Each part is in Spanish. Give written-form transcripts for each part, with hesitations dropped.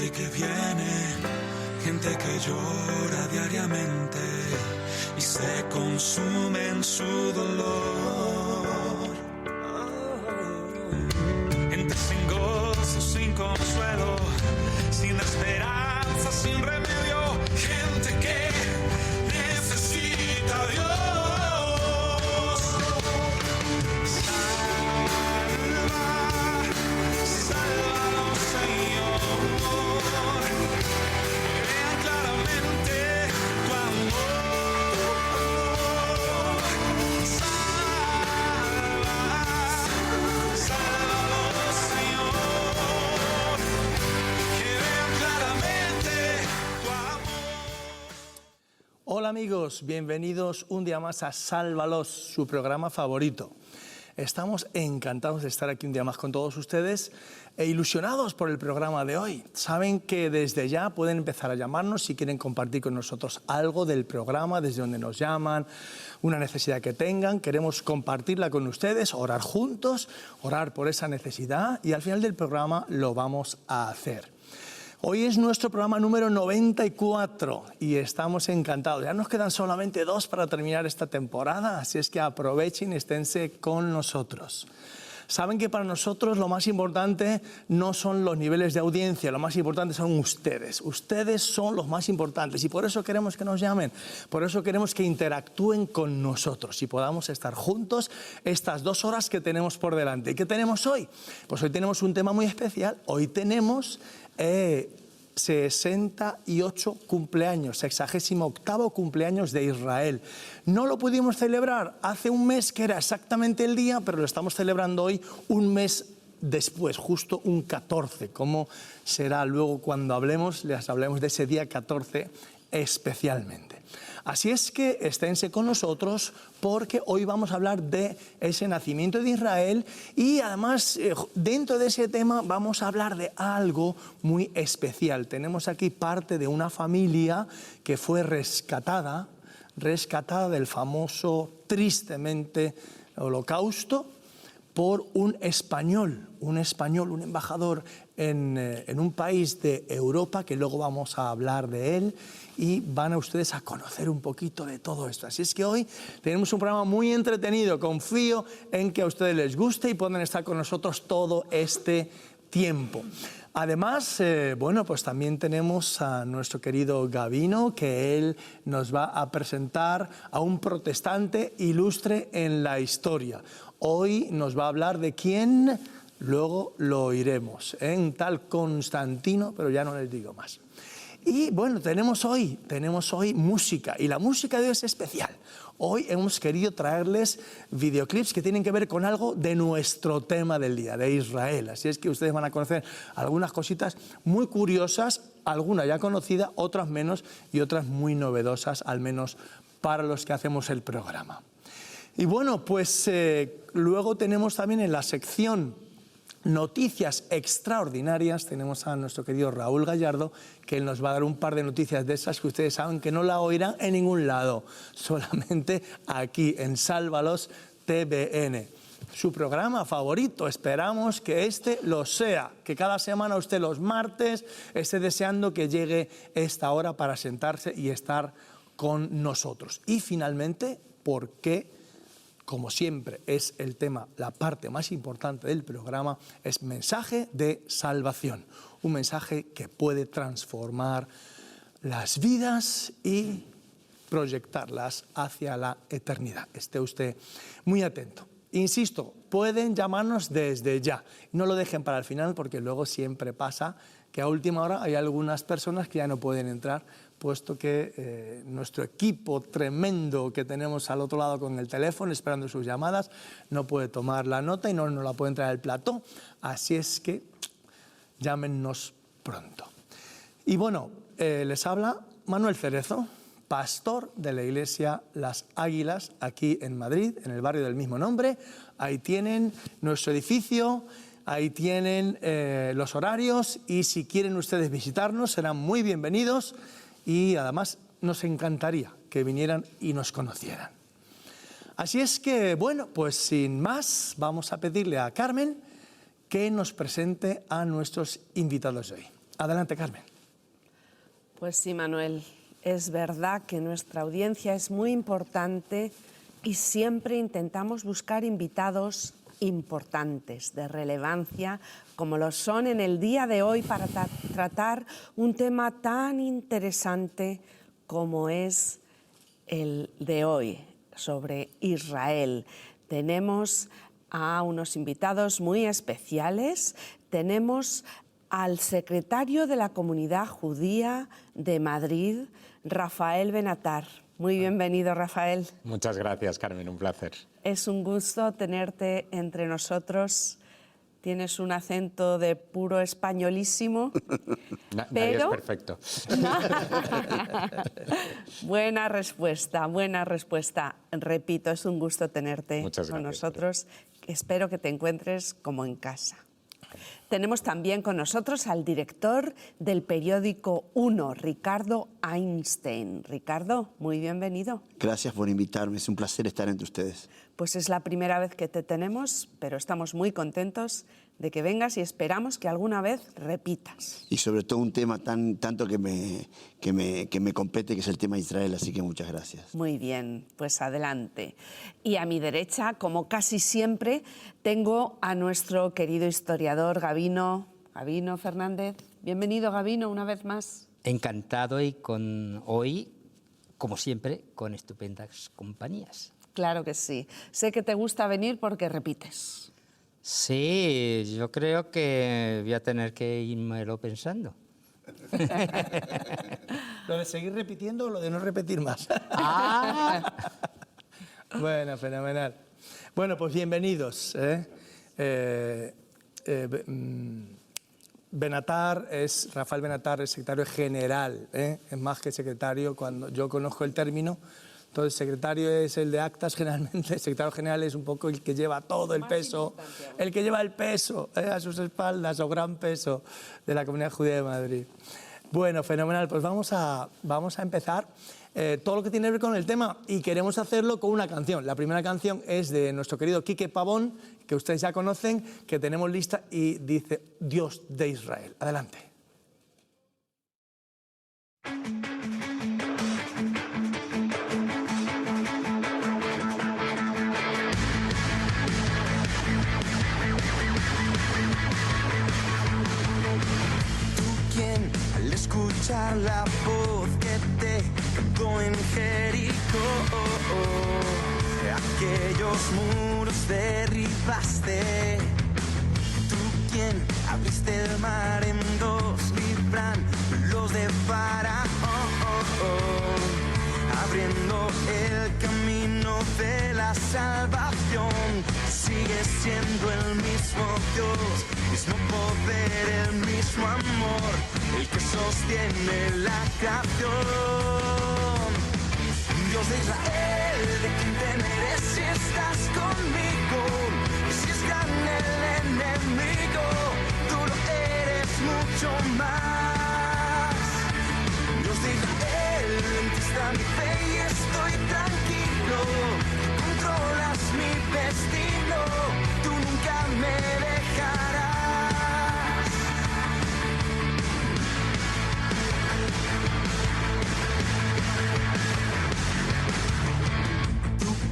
gente que viene, gente que llora diariamente y se consume en su dolor. Gente sin gozo, sin consuelo, sin esperanza, sin remedio. Gente que necesita a Dios. Sálvanos, Señor. Vean claramente tu amor. Sálvanos, Señor. Que vean claramente tu amor. Hola amigos, bienvenidos un día más a Sálvalos, su programa favorito. Estamos encantados de estar aquí un día más con todos ustedes e ilusionados por el programa de hoy. Saben que desde ya pueden empezar a llamarnos si quieren compartir con nosotros algo del programa, desde donde nos llaman, una necesidad que tengan. Queremos compartirla con ustedes, orar juntos, orar por esa necesidad y al final del programa lo vamos a hacer. Hoy es nuestro programa número 94 y estamos encantados. Ya nos quedan solamente 2 para terminar esta temporada, así es que aprovechen y esténse con nosotros. Saben que para nosotros lo más importante no son los niveles de audiencia, lo más importante son ustedes. Ustedes son los más importantes y por eso queremos que nos llamen, por eso queremos que interactúen con nosotros y podamos estar juntos estas 2 horas que tenemos por delante. ¿Y qué tenemos hoy? Pues hoy tenemos un tema muy especial. Hoy tenemos 68 cumpleaños, 68º cumpleaños de Israel. No lo pudimos celebrar hace un mes, que era exactamente el día, pero lo estamos celebrando hoy un mes después, justo un 14. ¿Cómo será luego cuando les hablemos de ese día 14 especialmente? Así es que esténse con nosotros porque hoy vamos a hablar de ese nacimiento de Israel y además dentro de ese tema vamos a hablar de algo muy especial. Tenemos aquí parte de una familia que fue rescatada del famoso, tristemente, Holocausto por un español, un embajador en un país de Europa, que luego vamos a hablar de él y van a ustedes a conocer un poquito de todo esto. Así es que hoy tenemos un programa muy entretenido. Confío en que a ustedes les guste y puedan estar con nosotros todo este tiempo. Además, pues también tenemos a nuestro querido Gabino, que él nos va a presentar a un protestante ilustre en la historia. Hoy nos va a hablar de quién, luego lo oiremos, un tal Constantino, pero ya no les digo más. Y bueno, tenemos hoy música, y la música de hoy es especial. Hoy hemos querido traerles videoclips que tienen que ver con algo de nuestro tema del día, de Israel. Así es que ustedes van a conocer algunas cositas muy curiosas, algunas ya conocidas, otras menos y otras muy novedosas, al menos para los que hacemos el programa. Y bueno, pues luego tenemos también en la sección Noticias Extraordinarias, tenemos a nuestro querido Raúl Gallardo, que él nos va a dar un par de noticias de esas que ustedes saben que no la oirán en ningún lado, solamente aquí en Sálvalos TVN. Su programa favorito, esperamos que este lo sea, que cada semana usted los martes esté deseando que llegue esta hora para sentarse y estar con nosotros. Y finalmente, ¿por qué? Como siempre es el tema, la parte más importante del programa, es mensaje de salvación. Un mensaje que puede transformar las vidas y proyectarlas hacia la eternidad. Esté usted muy atento. Insisto, pueden llamarnos desde ya. No lo dejen para el final porque luego siempre pasa que a última hora hay algunas personas que ya no pueden entrar, puesto que nuestro equipo tremendo que tenemos al otro lado con el teléfono esperando sus llamadas no puede tomar la nota y no nos la puede traer al plató. Así es que llámenos pronto. Y bueno, les habla Manuel Cerezo, pastor de la iglesia Las Águilas, aquí en Madrid, en el barrio del mismo nombre. Ahí tienen nuestro edificio, ahí tienen los horarios y si quieren ustedes visitarnos serán muy bienvenidos y además nos encantaría que vinieran y nos conocieran. Así es que, bueno, pues sin más, vamos a pedirle a Carmen que nos presente a nuestros invitados de hoy. Adelante, Carmen. Pues sí, Manuel, es verdad que nuestra audiencia es muy importante y siempre intentamos buscar invitados importantes, de relevancia, como lo son en el día de hoy para tratar un tema tan interesante como es el de hoy, sobre Israel. Tenemos a unos invitados muy especiales. Tenemos al secretario de la Comunidad Judía de Madrid, Rafael Benatar. Muy bienvenido, Rafael. Muchas gracias, Carmen, un placer. Es un gusto tenerte entre nosotros. Tienes un acento de puro españolísimo. Nadie es perfecto. Buena respuesta, buena respuesta. Repito, es un gusto tenerte con nosotros. Espero que te encuentres como en casa. Tenemos también con nosotros al director del periódico Uno, Ricardo Einstein. Ricardo, muy bienvenido. Gracias por invitarme, es un placer estar entre ustedes. Pues es la primera vez que te tenemos, pero estamos muy contentos de que vengas y esperamos que alguna vez repitas. Y sobre todo un tema tanto que me compete, que es el tema de Israel, así que muchas gracias. Muy bien, pues adelante. Y a mi derecha, como casi siempre, tengo a nuestro querido historiador Gabino Fernández. Bienvenido, Gabino, una vez más. Encantado y hoy, como siempre, con estupendas compañías. Claro que sí. Sé que te gusta venir porque repites. Sí, yo creo que voy a tener que irmelo pensando. ¿Lo de seguir repitiendo o lo de no repetir más? Bueno, fenomenal. Bueno, pues bienvenidos. Rafael Benatar es secretario general, es más que secretario cuando yo conozco el término. Entonces, secretario es el de actas generalmente, el secretario general es un poco el que lleva todo el peso, el que lleva el peso a sus espaldas, o gran peso de la Comunidad Judía de Madrid. Bueno, fenomenal, pues vamos a empezar todo lo que tiene que ver con el tema y queremos hacerlo con una canción. La primera canción es de nuestro querido Quique Pavón, que ustedes ya conocen, que tenemos lista y dice Dios de Israel. Adelante. Escuchar la voz que te cantó en Jericó, aquellos muros derribaste, tú quien abriste el mar en dos, librándolos de Faraón, abriendo el camino de la salvación. Sigues siendo el mismo Dios, mismo poder, el mismo amor, el que sostiene la creación. Dios de Israel, ¿de quién temeré si estás conmigo? Y si es grande el enemigo, tú lo eres mucho más. Dios de Israel, en ti está mi fe y estoy tranquilo. Controlas mi destino, tú nunca me dejarás.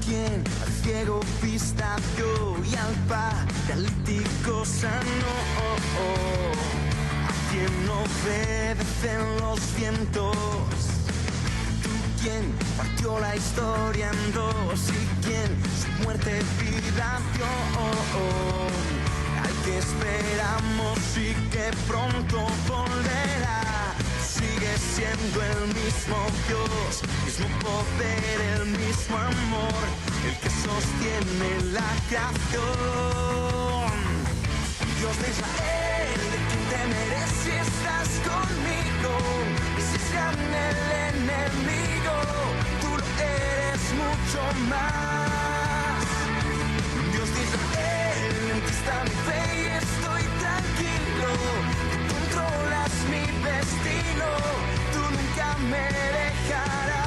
Quien al ciego vista dio y al paralítico sanó, a quien obedecen los vientos, tú quien partió la historia en dos y quien su muerte vida dio, al que esperamos y que pronto volverá. Sigue siendo el mismo Dios, mismo poder, el mismo amor, el que sostiene la creación. Dios de Israel, ¿de quién temeré si estás conmigo? Y si es grande el enemigo, tú lo eres mucho más. Dios de Israel, en ti está mi fe y estoy tranquilo. Tú controlas mi destino, tú nunca me dejarás.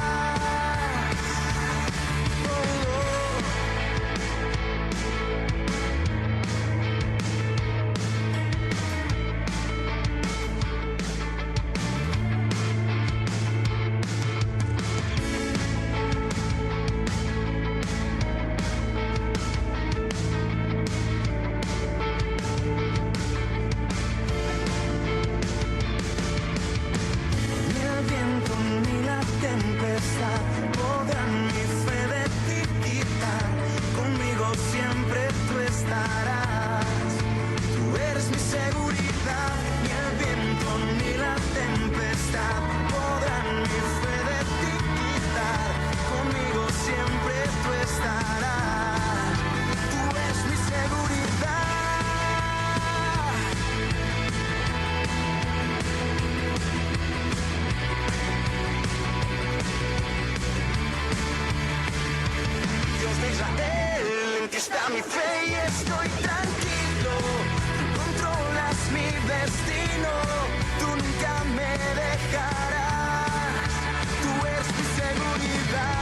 mi fe y estoy tranquilo. Tú controlas mi destino, tú nunca me dejarás, tú eres mi seguridad.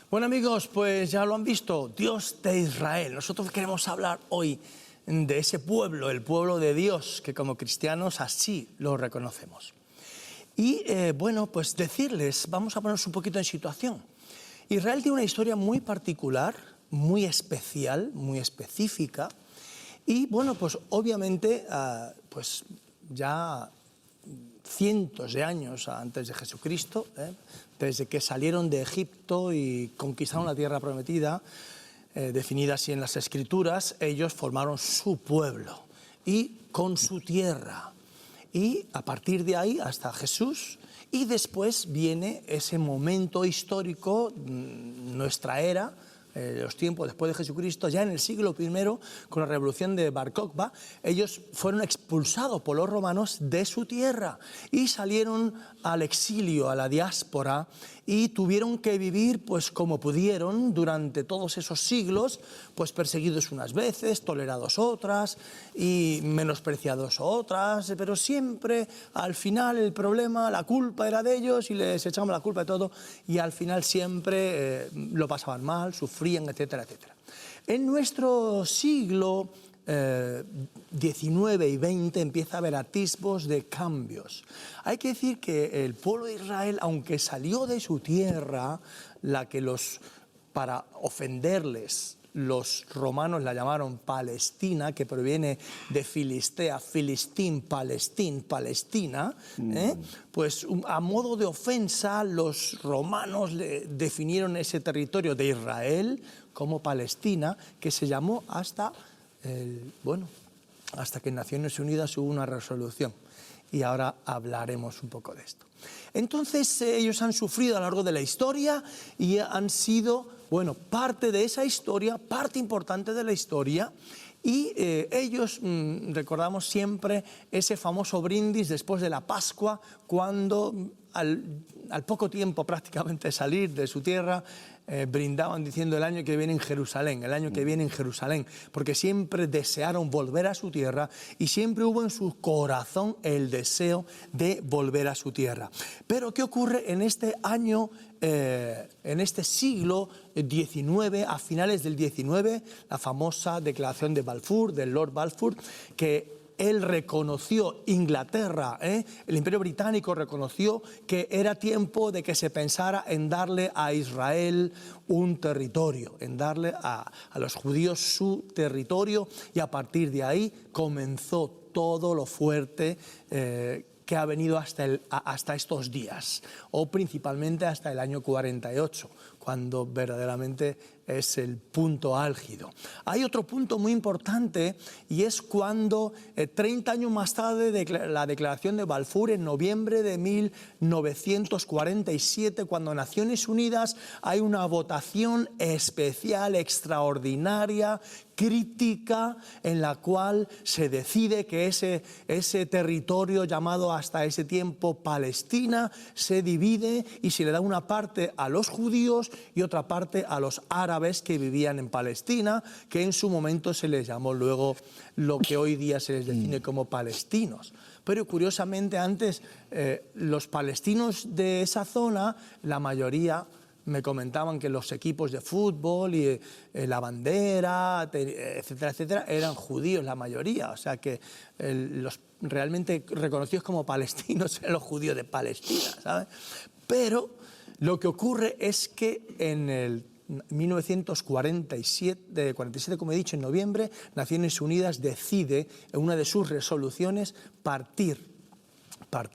Bueno amigos, pues ya lo han visto, Dios de Israel. Nosotros queremos hablar hoy de ese pueblo, el pueblo de Dios, que como cristianos así lo reconocemos. Y bueno, pues decirles, vamos a ponernos un poquito en situación. Israel tiene una historia muy particular, muy especial, muy específica. Y bueno, pues obviamente, pues ya cientos de años antes de Jesucristo, desde que salieron de Egipto y conquistaron la tierra prometida, definida así en las Escrituras, ellos formaron su pueblo y con su tierra. Y a partir de ahí hasta Jesús, y después viene ese momento histórico, nuestra era, los tiempos después de Jesucristo, ya en el siglo I, con la revolución de Bar Kokhba, ellos fueron expulsados por los romanos de su tierra y salieron al exilio, a la diáspora, y tuvieron que vivir pues como pudieron durante todos esos siglos, pues perseguidos unas veces, tolerados otras y menospreciados otras, pero siempre al final el problema, la culpa era de ellos y les echamos la culpa de todo, y al final siempre lo pasaban mal, sufrían, etcétera, etcétera. En nuestro siglo XIX y XX empieza a haber atisbos de cambios. Hay que decir que el pueblo de Israel, aunque salió de su tierra, la que para ofenderles, los romanos la llamaron Palestina, que proviene de Filistea, Filistín, Palestín, Palestina, pues a modo de ofensa los romanos definieron ese territorio de Israel como Palestina, que se llamó hasta que en Naciones Unidas hubo una resolución. Y ahora hablaremos un poco de esto. Entonces ellos han sufrido a lo largo de la historia y han sido, bueno, parte de esa historia, parte importante de la historia. Y ellos recordamos siempre ese famoso brindis después de la Pascua, cuando al poco tiempo prácticamente de salir de su tierra, brindaban diciendo el año que viene en Jerusalén, el año que viene en Jerusalén, porque siempre desearon volver a su tierra y siempre hubo en su corazón el deseo de volver a su tierra. Pero ¿qué ocurre en este año, en este siglo XIX, a finales del XIX, la famosa declaración de Balfour, del Lord Balfour, que él reconoció, Inglaterra, el Imperio Británico reconoció que era tiempo de que se pensara en darle a Israel un territorio, en darle a los judíos su territorio, y a partir de ahí comenzó todo lo fuerte que ha venido hasta estos días, o principalmente hasta el año 48, cuando verdaderamente es el punto álgido. Hay otro punto muy importante, y es cuando 30 años más tarde de la declaración de Balfour, en noviembre de 1947, cuando Naciones Unidas hay una votación especial, extraordinaria, crítica, en la cual se decide que ese territorio llamado hasta ese tiempo Palestina se divide y se le da una parte a los judíos y otra parte a los árabes que vivían en Palestina, que en su momento se les llamó luego lo que hoy día se les define como palestinos. Pero curiosamente antes los palestinos de esa zona, la mayoría, me comentaban que los equipos de fútbol y la bandera, etcétera, etcétera, eran judíos la mayoría. O sea que los realmente reconocidos como palestinos eran los judíos de Palestina, ¿sabes? Pero lo que ocurre es que en el 1947, como he dicho, en noviembre, Naciones Unidas decide en una de sus resoluciones partir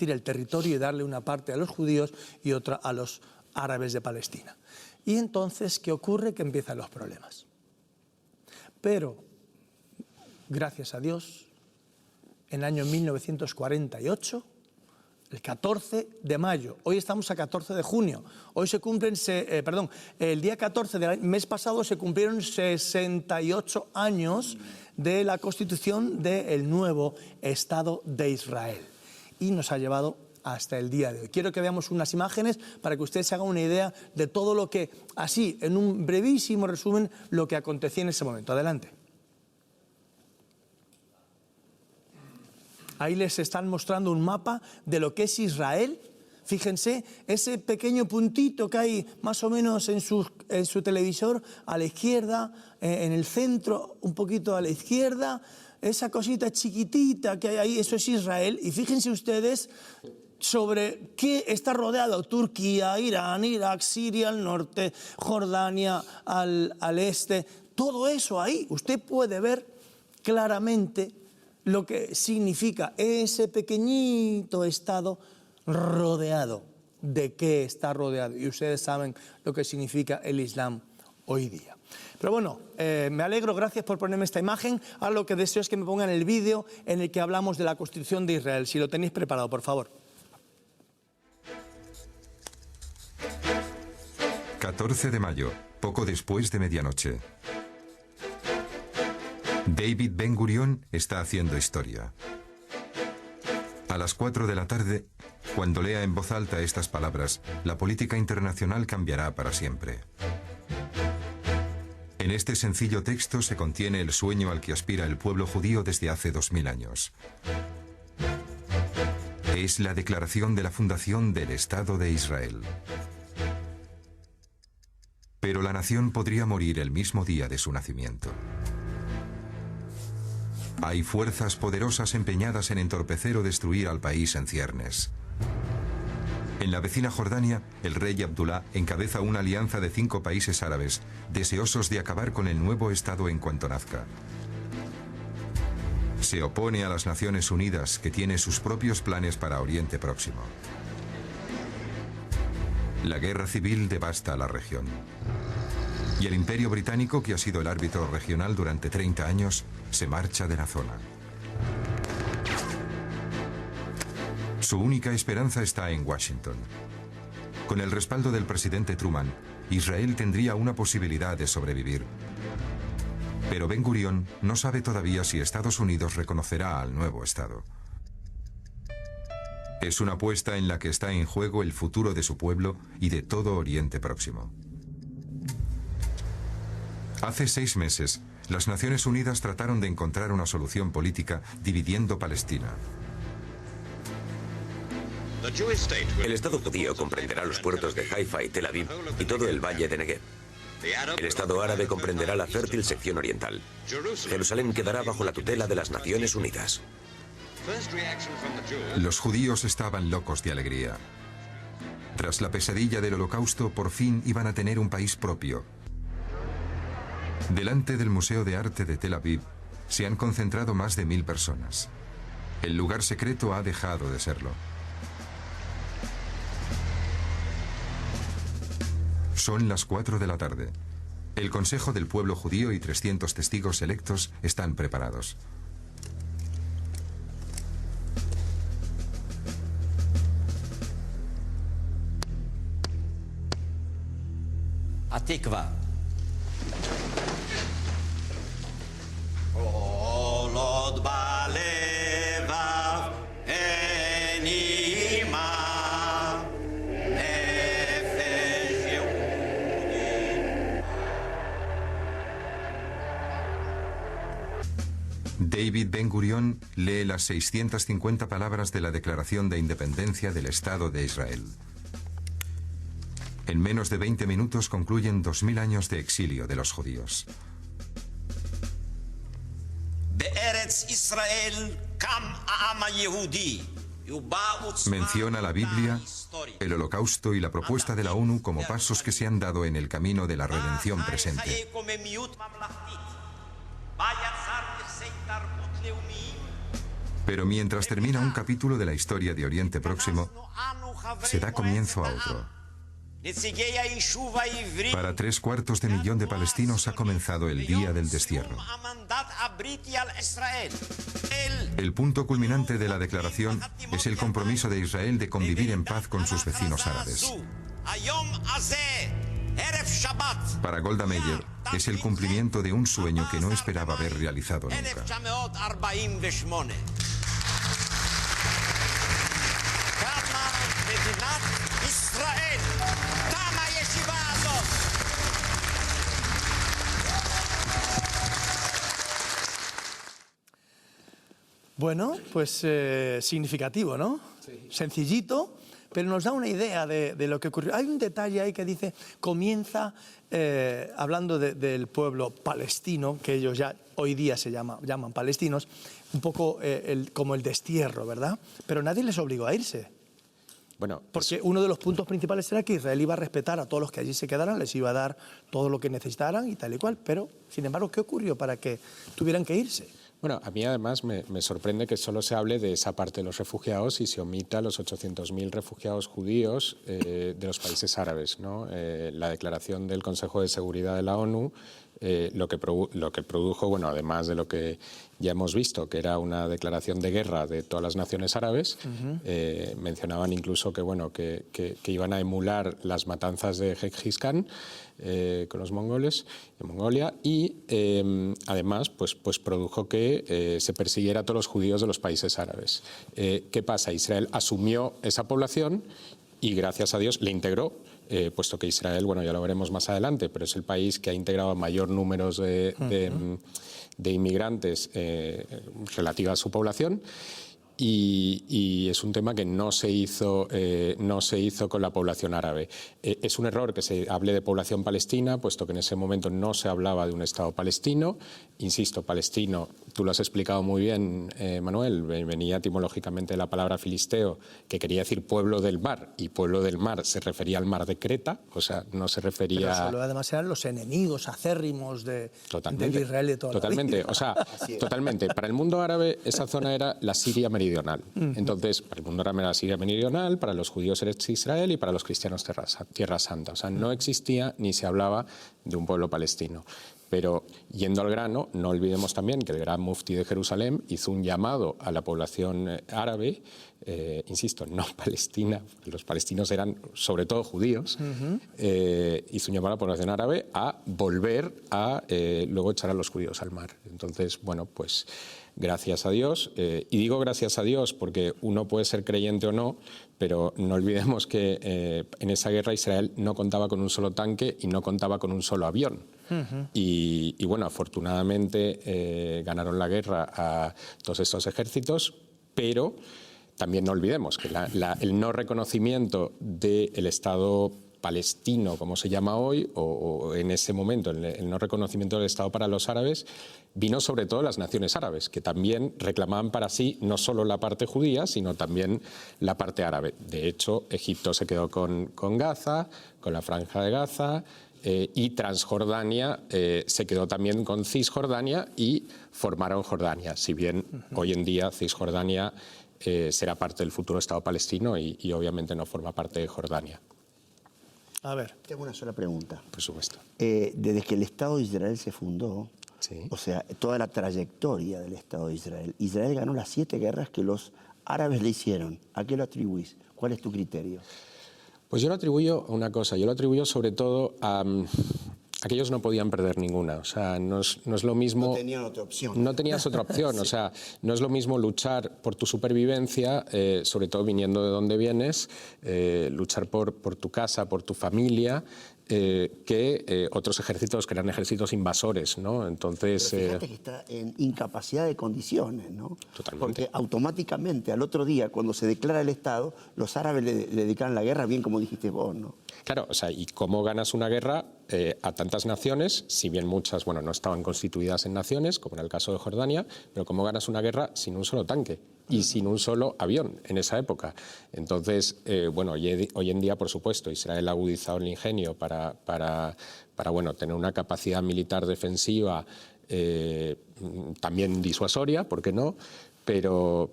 el territorio y darle una parte a los judíos y otra a los árabes de Palestina. Y entonces, ¿qué ocurre? Que empiezan los problemas. Pero, gracias a Dios, en el año 1948, El 14 de mayo. Hoy estamos a 14 de junio. Hoy se cumplen, el día 14 del mes pasado se cumplieron 68 años de la constitución del nuevo Estado de Israel. Y nos ha llevado hasta el día de hoy. Quiero que veamos unas imágenes para que ustedes se hagan una idea de todo lo que, así, en un brevísimo resumen, lo que acontecía en ese momento. Adelante. Ahí les están mostrando un mapa de lo que es Israel. Fíjense, ese pequeño puntito que hay más o menos en su televisor, a la izquierda, en el centro, un poquito a la izquierda, esa cosita chiquitita que hay ahí, eso es Israel. Y fíjense ustedes sobre qué está rodeado: Turquía, Irán, Irak, Siria al norte, Jordania al este. Todo eso ahí, usted puede ver claramente lo que significa ese pequeñito estado rodeado. ¿De qué está rodeado? Y ustedes saben lo que significa el Islam hoy día. Pero bueno, me alegro, gracias por ponerme esta imagen. Ahora lo que deseo es que me pongan el vídeo en el que hablamos de la Constitución de Israel. Si lo tenéis preparado, por favor. 14 de mayo, poco después de medianoche. David Ben Gurión está haciendo historia. A las 4 de la tarde, cuando lea en voz alta estas palabras, la política internacional cambiará para siempre. En este sencillo texto se contiene el sueño al que aspira el pueblo judío desde hace 2000 años. Es la declaración de la fundación del Estado de Israel. Pero la nación podría morir el mismo día de su nacimiento. Hay fuerzas poderosas empeñadas en entorpecer o destruir al país en ciernes. En la vecina Jordania, el rey Abdullah encabeza una alianza de 5 países árabes, deseosos de acabar con el nuevo Estado en cuanto nazca. Se opone a las Naciones Unidas, que tiene sus propios planes para Oriente Próximo. La guerra civil devasta la región. Y el Imperio Británico, que ha sido el árbitro regional durante 30 años, se marcha de la zona. Su única esperanza está en Washington. Con el respaldo del presidente Truman, Israel tendría una posibilidad de sobrevivir. Pero Ben Gurión no sabe todavía si Estados Unidos reconocerá al nuevo Estado. Es una apuesta en la que está en juego el futuro de su pueblo y de todo Oriente Próximo. Hace 6 meses, las Naciones Unidas trataron de encontrar una solución política dividiendo Palestina. El Estado judío comprenderá los puertos de Haifa y Tel Aviv y todo el valle de Negev. El Estado árabe comprenderá la fértil sección oriental. Jerusalén quedará bajo la tutela de las Naciones Unidas. Los judíos estaban locos de alegría. Tras la pesadilla del Holocausto, por fin iban a tener un país propio. Delante del Museo de Arte de Tel Aviv se han concentrado más de 1000 personas. El lugar secreto ha dejado de serlo. Son las 4 de la tarde. El Consejo del Pueblo Judío y 300 testigos electos están preparados. Atikva. David Ben Gurión lee las 650 palabras de la Declaración de Independencia del Estado de Israel. En menos de 20 minutos concluyen 2000 años de exilio de los judíos. Menciona la Biblia, el Holocausto y la propuesta de la ONU como pasos que se han dado en el camino de la redención presente. Pero mientras termina un capítulo de la historia de Oriente Próximo, se da comienzo a otro. Para 3/4 de millón de palestinos ha comenzado el día del destierro. El punto culminante de la declaración es el compromiso de Israel de convivir en paz con sus vecinos árabes. Para Golda Meir es el cumplimiento de un sueño que no esperaba haber realizado nunca. Bueno, pues significativo, ¿no? Sí. Sencillito, pero nos da una idea de lo que ocurrió. Hay un detalle ahí que dice, comienza hablando del pueblo palestino, que ellos ya hoy día se llaman palestinos, un poco como el destierro, ¿verdad? Pero nadie les obligó a irse. Bueno, porque uno de los puntos principales era que Israel iba a respetar a todos los que allí se quedaran, les iba a dar todo lo que necesitaran y tal y cual. Pero, sin embargo, ¿qué ocurrió para que tuvieran que irse? Bueno, a mí además me sorprende que solo se hable de esa parte de los refugiados y se omita los 800.000 refugiados judíos de los países árabes, ¿no? La declaración del Consejo de Seguridad de la ONU, lo que produjo, bueno, además de lo que ya hemos visto, que era una declaración de guerra de todas las naciones árabes, mencionaban incluso que, bueno, que iban a emular las matanzas de Genghis Khan con los mongoles en Mongolia y además pues produjo que se persiguiera a todos los judíos de los países árabes. ¿Qué pasa? Israel asumió esa población y gracias a Dios le integró, puesto que Israel, bueno, ya lo veremos más adelante, pero es el país que ha integrado mayor número de inmigrantes relativa a su población. Y es un tema que no se hizo con la población árabe. Es un error que se hable de población palestina, puesto que en ese momento no se hablaba de un Estado palestino. Insisto, palestino, tú lo has explicado muy bien, Manuel, venía etimológicamente de la palabra filisteo, que quería decir pueblo del mar, y pueblo del mar se refería al mar de Creta, o sea, no se refería... Pero solo además eran los enemigos acérrimos del Israel de toda la vida. Totalmente, o sea, totalmente. Para el mundo árabe esa zona era la Siria meridional. Entonces, para el mundo árabe era la Siria meridional, para los judíos era Israel y para los cristianos Tierra Santa. O sea, no existía ni se hablaba de un pueblo palestino. Pero, yendo al grano, no olvidemos también que el gran mufti de Jerusalén hizo un llamado a la población árabe, insisto, no palestina, los palestinos eran sobre todo judíos, hizo un llamado a la población árabe a volver a luego echar a los judíos al mar. Entonces, bueno, pues gracias a Dios, y digo gracias a Dios porque uno puede ser creyente o no, pero no olvidemos que en esa guerra Israel no contaba con un solo tanque y no contaba con un solo avión. Y bueno, afortunadamente ganaron la guerra a todos estos ejércitos, pero también no olvidemos que el no reconocimiento del Estado palestino, como se llama hoy, o en ese momento el no reconocimiento del Estado para los árabes, vino sobre todo de las naciones árabes, que también reclamaban para sí no solo la parte judía, sino también la parte árabe. De hecho, Egipto se quedó con Gaza, con la Franja de Gaza, y Transjordania se quedó también con Cisjordania y formaron Jordania, si bien hoy en día Cisjordania será parte del futuro Estado palestino y obviamente no forma parte de Jordania. A ver. Tengo una sola pregunta. Por supuesto. Desde que el Estado de Israel se fundó, sí, o sea, toda la trayectoria del Estado de Israel, Israel ganó las 7 guerras que los árabes le hicieron. ¿A qué lo atribuís? ¿Cuál es tu criterio? Pues yo lo atribuyo a una cosa, yo lo atribuyo sobre todo a que ellos no podían perder ninguna, o sea, no es lo mismo... No tenían otra opción. No tenías otra opción, sí. O sea, no es lo mismo luchar por tu supervivencia, sobre todo viniendo de donde vienes, luchar por tu casa, por tu familia, que otros ejércitos que eran ejércitos invasores, ¿no? Entonces... Pero fíjate que está en incapacidad de condiciones, ¿no? Totalmente. Porque automáticamente, al otro día, cuando se declara el Estado, los árabes le declaran la guerra, bien como dijiste vos, ¿no? Claro, o sea, ¿y cómo ganas una guerra a tantas naciones, si bien muchas, bueno, no estaban constituidas en naciones, como en el caso de Jordania, pero cómo ganas una guerra sin un solo tanque y sin un solo avión en esa época? Entonces, bueno, hoy en día, por supuesto, Israel ha agudizado el ingenio para bueno, tener una capacidad militar defensiva también disuasoria, ¿por qué no? Pero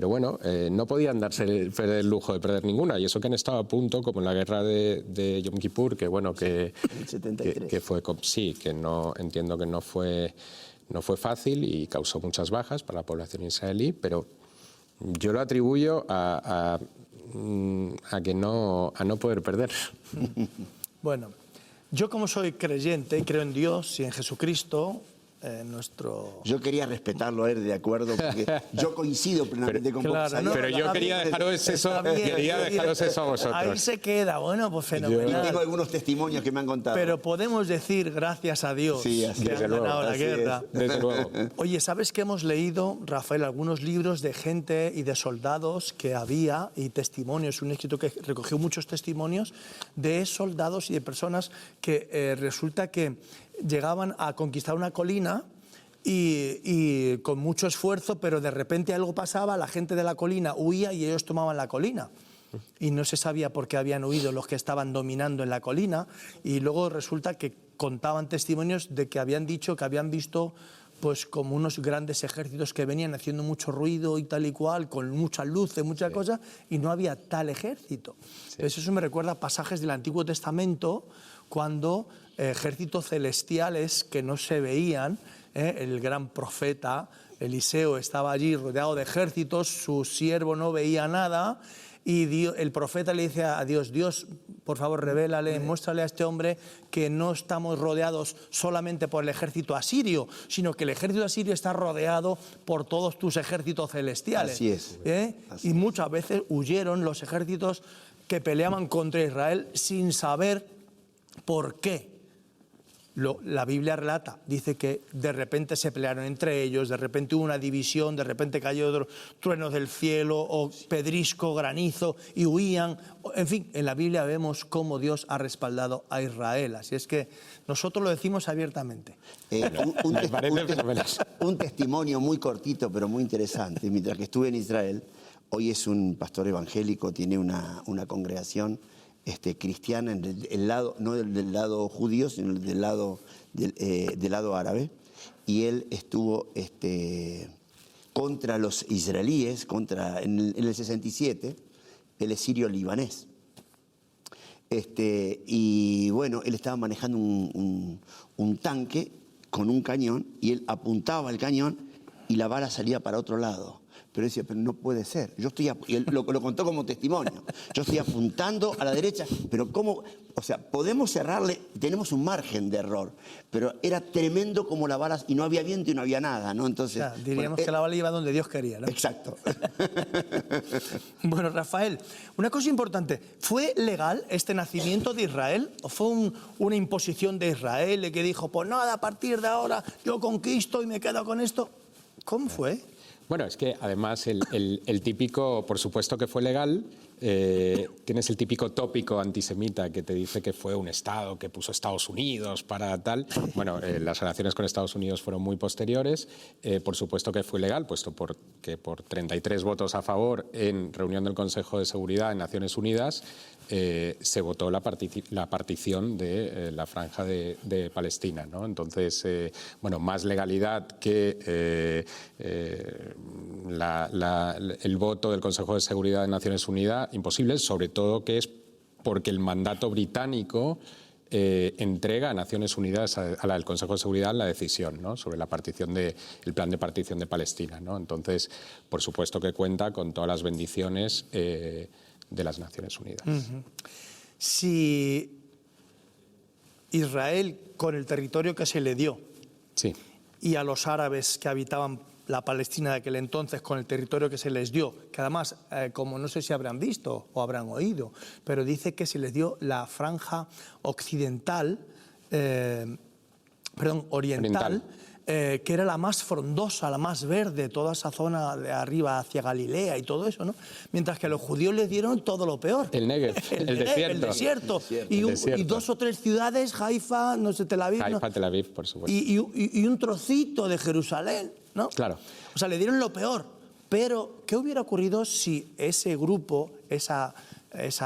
bueno, no podían darse el lujo de perder ninguna, y eso que han estado a punto, como en la guerra de Yom Kippur, que bueno, que, el 73. que fue, sí, que no entiendo que no fue No fue fácil y causó muchas bajas para la población israelí, pero yo lo atribuyo a no poder perder. Bueno, yo como soy creyente, creo en Dios y en Jesucristo, nuestro... Yo quería respetarlo, de acuerdo, porque yo coincido plenamente con claro, vos. no, Pero yo quería dejaros eso, a vosotros. Ahí se queda, bueno, pues Y fenomenal. tengo algunos testimonios que me han contado. Pero podemos decir gracias a Dios Sí, así que es. han ganado la Así guerra. Desde luego. Oye, ¿sabes que hemos leído, Rafael, algunos libros de gente y de soldados que había y testimonios, un escrito que recogió muchos testimonios de soldados y de personas que resulta que llegaban a conquistar una colina y con mucho esfuerzo, pero de repente algo pasaba, la gente de la colina huía y ellos tomaban la colina. Y no se sabía por qué habían huido los que estaban dominando en la colina, y luego resulta que contaban testimonios de que habían dicho que habían visto pues como unos grandes ejércitos que venían haciendo mucho ruido y tal y cual, con muchas luces, muchas cosas, y no había tal ejército. Eso me recuerda a pasajes del Antiguo Testamento, cuando ejércitos celestiales que no se veían, el gran profeta Eliseo estaba allí rodeado de ejércitos, su siervo no veía nada, y el profeta le dice a Dios: Dios, por favor, revélale, muéstrale a este hombre que no estamos rodeados solamente por el ejército asirio, sino que el ejército asirio está rodeado por todos tus ejércitos celestiales. Así es. Y muchas veces huyeron los ejércitos que peleaban contra Israel sin saber por qué. La Biblia relata, dice que de repente se pelearon entre ellos, de repente hubo una división, de repente cayó truenos del cielo o pedrisco, granizo y huían. En fin, en la Biblia vemos cómo Dios ha respaldado a Israel, así es que nosotros lo decimos abiertamente. Un testimonio muy cortito pero muy interesante. Mientras que estuve en Israel, hoy es un pastor evangélico, tiene una congregación cristiana en el lado, no del lado judío, sino del lado árabe, y él estuvo contra los israelíes, en el 67, él es sirio-libanés. Y bueno, él estaba manejando un tanque con un cañón, y él apuntaba el cañón y la bala salía para otro lado. Pero decía, pero no puede ser. Y él lo contó como testimonio. Yo estoy apuntando a la derecha, pero ¿cómo? O sea, podemos cerrarle, tenemos un margen de error, pero era tremendo como la bala, y no había viento y no había nada, ¿no? Entonces, diríamos que la bala iba donde Dios quería, ¿no? Exacto. Bueno, Rafael, una cosa importante, ¿fue legal este nacimiento de Israel? ¿O fue una imposición de Israel que dijo, pues nada, a partir de ahora yo conquisto y me quedo con esto? ¿Cómo fue? Bueno, es que además el típico, por supuesto que fue legal, tienes el típico tópico antisemita que te dice que fue un Estado que puso Estados Unidos para tal. Bueno, las relaciones con Estados Unidos fueron muy posteriores. Por supuesto que fue legal, puesto que por 33 votos a favor en reunión del Consejo de Seguridad en Naciones Unidas se votó la partición de la franja de Palestina, ¿no? Entonces, bueno, más legalidad que el voto del Consejo de Seguridad de Naciones Unidas, imposible, sobre todo que es porque el mandato británico entrega a Naciones Unidas, al Consejo de Seguridad, la decisión, ¿no?, sobre la partición el plan de partición de Palestina, ¿no? Entonces, por supuesto que cuenta con todas las bendiciones de las Naciones Unidas. Si Israel, con el territorio que se le dio, sí, y a los árabes que habitaban la Palestina de aquel entonces con el territorio que se les dio, que además, como no sé si habrán visto o habrán oído, pero dice que se les dio la franja occidental, oriental. Que era la más frondosa, la más verde, toda esa zona de arriba hacia Galilea y todo eso, ¿no? Mientras que a los judíos les dieron todo lo peor. El Negev, el desierto. Y 2 o 3 ciudades, Haifa, no sé, Tel Aviv. Haifa, Tel Aviv, por supuesto. Y un trocito de Jerusalén, ¿no? Claro. O sea, le dieron lo peor. Pero, ¿qué hubiera ocurrido si ese grupo, esa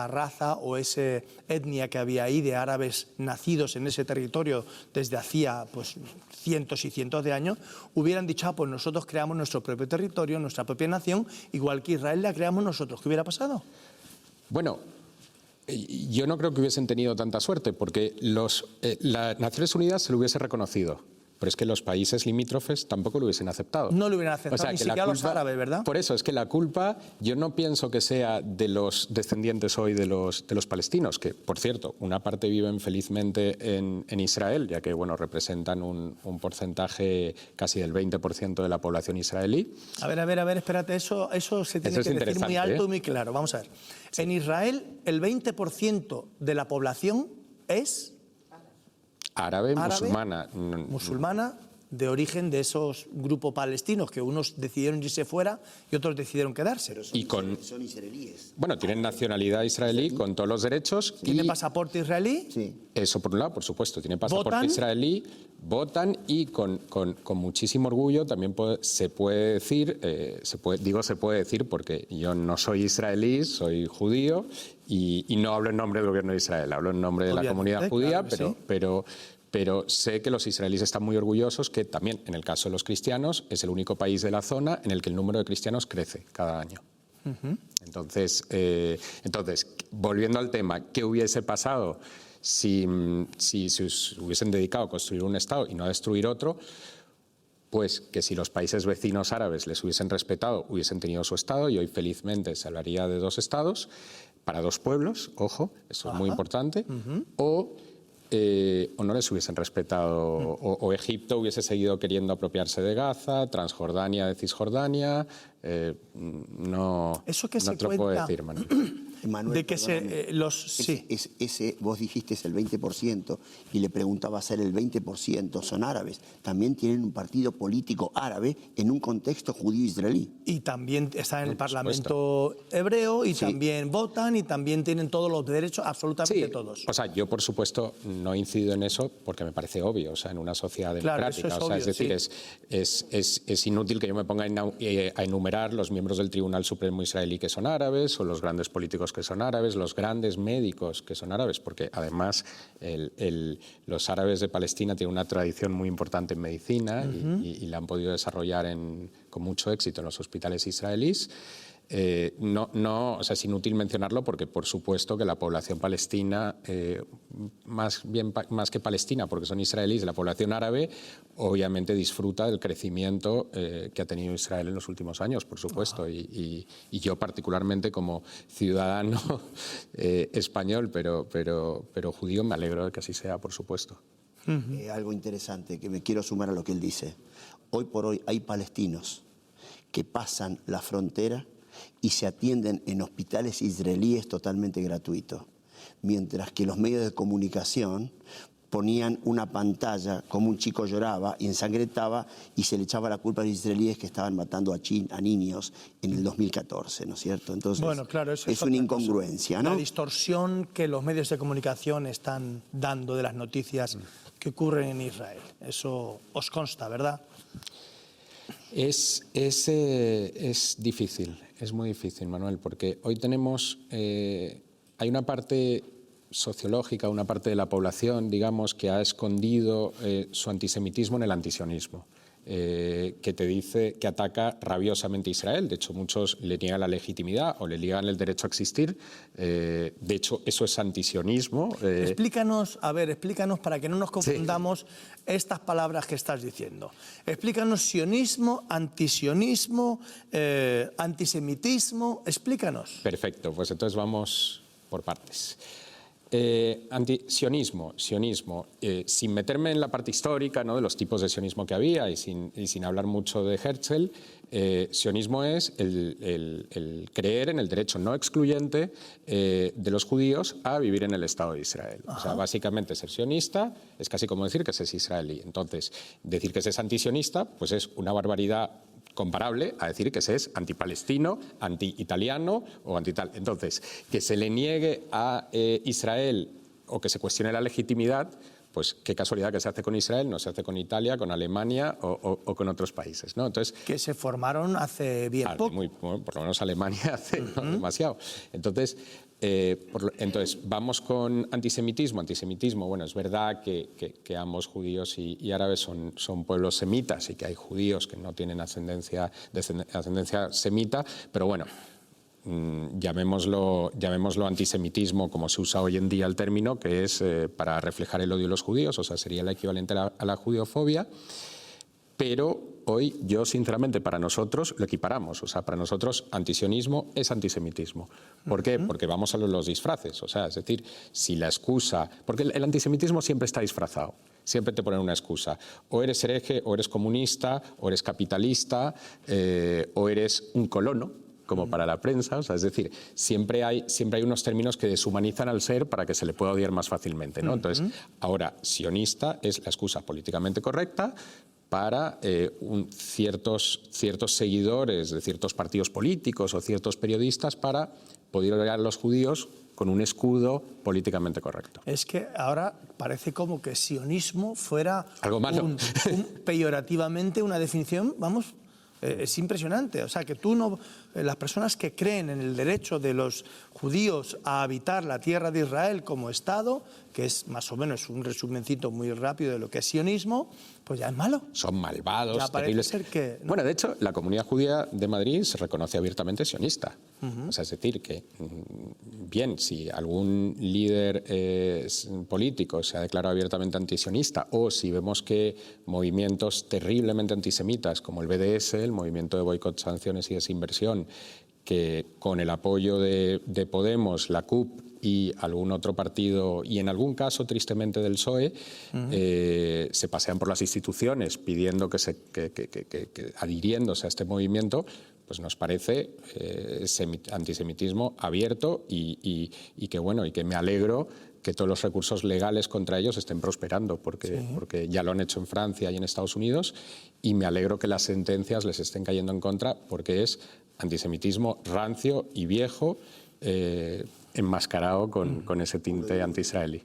raza o esa etnia que había ahí de árabes nacidos en ese territorio desde hacía pues cientos y cientos de años, hubieran dicho, pues nosotros creamos nuestro propio territorio, nuestra propia nación, igual que Israel la creamos nosotros? ¿Qué hubiera pasado? Bueno, yo no creo que hubiesen tenido tanta suerte, porque las Naciones Unidas se lo hubiese reconocido. pero es que los países limítrofes tampoco lo hubiesen aceptado. No lo hubieran aceptado, O sea, ni que la siquiera los culpa- árabes, ¿verdad? Por eso es que la culpa yo no pienso que sea de los descendientes hoy de los palestinos, que, por cierto, una parte viven felizmente en Israel, ya que bueno, representan un porcentaje casi del 20% de la población israelí. A ver, espérate, eso se tiene Eso es que decir muy interesante, alto y ¿eh? muy claro. Vamos a ver. En Israel, el 20% de la población es Árabe, árabe, musulmana. musulmana, de origen de esos grupos palestinos, que unos decidieron irse fuera y otros decidieron quedarse. Y con, Son israelíes. bueno, tienen nacionalidad israelí con todos los derechos. ¿Tiene y pasaporte israelí? Sí. eso por un lado, por supuesto, tiene pasaporte ¿Votan? israelí, votan y con muchísimo orgullo también se puede decir, se puede decir porque yo no soy israelí, soy judío y no hablo en nombre del gobierno de Israel, hablo en nombre de la Obviamente, comunidad judía, claro que sí. pero sé que los israelíes están muy orgullosos que también, en el caso de los cristianos, es el único país de la zona en el que el número de cristianos crece cada año. Entonces, volviendo al tema, ¿qué hubiese pasado si se hubiesen dedicado a construir un Estado y no a destruir otro? Pues que si los países vecinos árabes les hubiesen respetado, hubiesen tenido su Estado, y hoy felizmente se hablaría de 2 estados, para 2 pueblos, ojo, eso es muy importante, o no les hubiesen respetado, o Egipto hubiese seguido queriendo apropiarse de Gaza, Transjordania de Cisjordania, no, Eso que no se te lo puedo cuenta- decir, Manuel. Manuel, De que perdóname. sí. Ese, vos dijiste es el 20% y le preguntaba ser el 20% son árabes. También tienen un partido político árabe en un contexto judío-israelí. Y también está en el por Parlamento hebreo y Sí. también votan y también tienen todos los derechos, absolutamente Sí, todos. o sea, yo por supuesto no incido en eso porque me parece obvio, o sea, en una sociedad Claro, eso democrática, es o sea, obvio, es decir, es inútil que yo me ponga a enumerar los miembros del Tribunal Supremo israelí que son árabes, o los grandes políticos que son árabes, los grandes médicos que son árabes, porque además los árabes de Palestina tienen una tradición muy importante en medicina y la han podido desarrollar con mucho éxito en los hospitales israelíes. O sea, es inútil mencionarlo porque, por supuesto, que la población palestina, más que palestina, porque son israelíes, la población árabe, obviamente disfruta del crecimiento que ha tenido Israel en los últimos años, por supuesto. Y yo, particularmente, como ciudadano español, pero judío, me alegro de que así sea, por supuesto. Algo interesante que me quiero sumar a lo que él dice. Hoy por hoy hay palestinos que pasan la frontera y se atienden en hospitales israelíes totalmente gratuitos, mientras que los medios de comunicación ponían una pantalla como un chico lloraba y ensangrentaba y se le echaba la culpa a los israelíes que estaban matando a niños en el 2014, ¿no es cierto? Entonces, Bueno, claro, eso es otra una cosa. incongruencia, ¿no? La distorsión que los medios de comunicación están dando de las noticias que ocurren en Israel. Eso os consta, ¿verdad? Es difícil, es muy difícil, Manuel, porque hoy tenemos, hay una parte sociológica, una parte de la población, digamos, que ha escondido su antisemitismo en el antisionismo. Que te dice que ataca rabiosamente a Israel. De hecho, muchos le niegan la legitimidad o le niegan el derecho a existir. De hecho, eso es antisionismo. Explícanos para que no nos confundamos estas palabras que estás diciendo. Explícanos sionismo, antisionismo, antisemitismo. Explícanos. Perfecto, pues entonces vamos por partes. Sionismo, sin meterme en la parte histórica, ¿no?, de los tipos de sionismo que había y sin hablar mucho de Herzl, sionismo es el creer en el derecho no excluyente de los judíos a vivir en el Estado de Israel. O sea, básicamente ser sionista es casi como decir que se es israelí. Entonces, decir que se es antisionista, pues es una barbaridad comparable a decir que se es antipalestino, anti-italiano o anti-tal. Entonces, que se le niegue a Israel o que se cuestione la legitimidad, pues qué casualidad que se hace con Israel, no se hace con Italia, con Alemania o con otros países, ¿no? Entonces, Que se formaron hace bien poco. por lo menos Alemania hace no demasiado. Entonces, vamos con antisemitismo. Antisemitismo, bueno, es verdad que ambos judíos y árabes son pueblos semitas y que hay judíos que no tienen ascendencia semita, pero bueno, llamémoslo antisemitismo, como se usa hoy en día el término, que es para reflejar el odio de los judíos, o sea, sería el equivalente a la judeofobia, pero hoy yo, sinceramente, para nosotros lo equiparamos. O sea, para nosotros antisionismo es antisemitismo. ¿Por qué? Porque vamos a los disfraces. O sea, es decir, si la excusa... Porque el antisemitismo siempre está disfrazado. Siempre te ponen una excusa. O eres hereje, o eres comunista, o eres capitalista, o eres un colono, como para la prensa. O sea, es decir, siempre hay unos términos que deshumanizan al ser para que se le pueda odiar más fácilmente, ¿no? Entonces, ahora, sionista es la excusa políticamente correcta para ciertos seguidores de ciertos partidos políticos o ciertos periodistas para poder odiar a los judíos con un escudo políticamente correcto. Es que ahora parece como que sionismo fuera algo malo. Peyorativamente una definición, vamos, es impresionante. O sea, que las personas que creen en el derecho de los judíos a habitar la tierra de Israel como Estado, que es más o menos un resumencito muy rápido de lo que es sionismo, pues ya es malo. Son malvados, ya terribles. Ser que, ¿no? Bueno, de hecho, la comunidad judía de Madrid se reconoce abiertamente sionista. O sea, es decir, que bien, si algún líder político se ha declarado abiertamente antisionista, o si vemos que movimientos terriblemente antisemitas como el BDS, el movimiento de boicot, sanciones y desinversión, que con el apoyo de Podemos, la CUP y algún otro partido, y en algún caso, tristemente, del PSOE, se pasean por las instituciones pidiendo que adhiriéndose a este movimiento, pues nos parece antisemitismo abierto y que, bueno, y que me alegro que todos los recursos legales contra ellos estén prosperando, porque ya lo han hecho en Francia y en Estados Unidos, y me alegro que las sentencias les estén cayendo en contra, porque es antisemitismo rancio y viejo, enmascarado con ese tinte anti-israelí.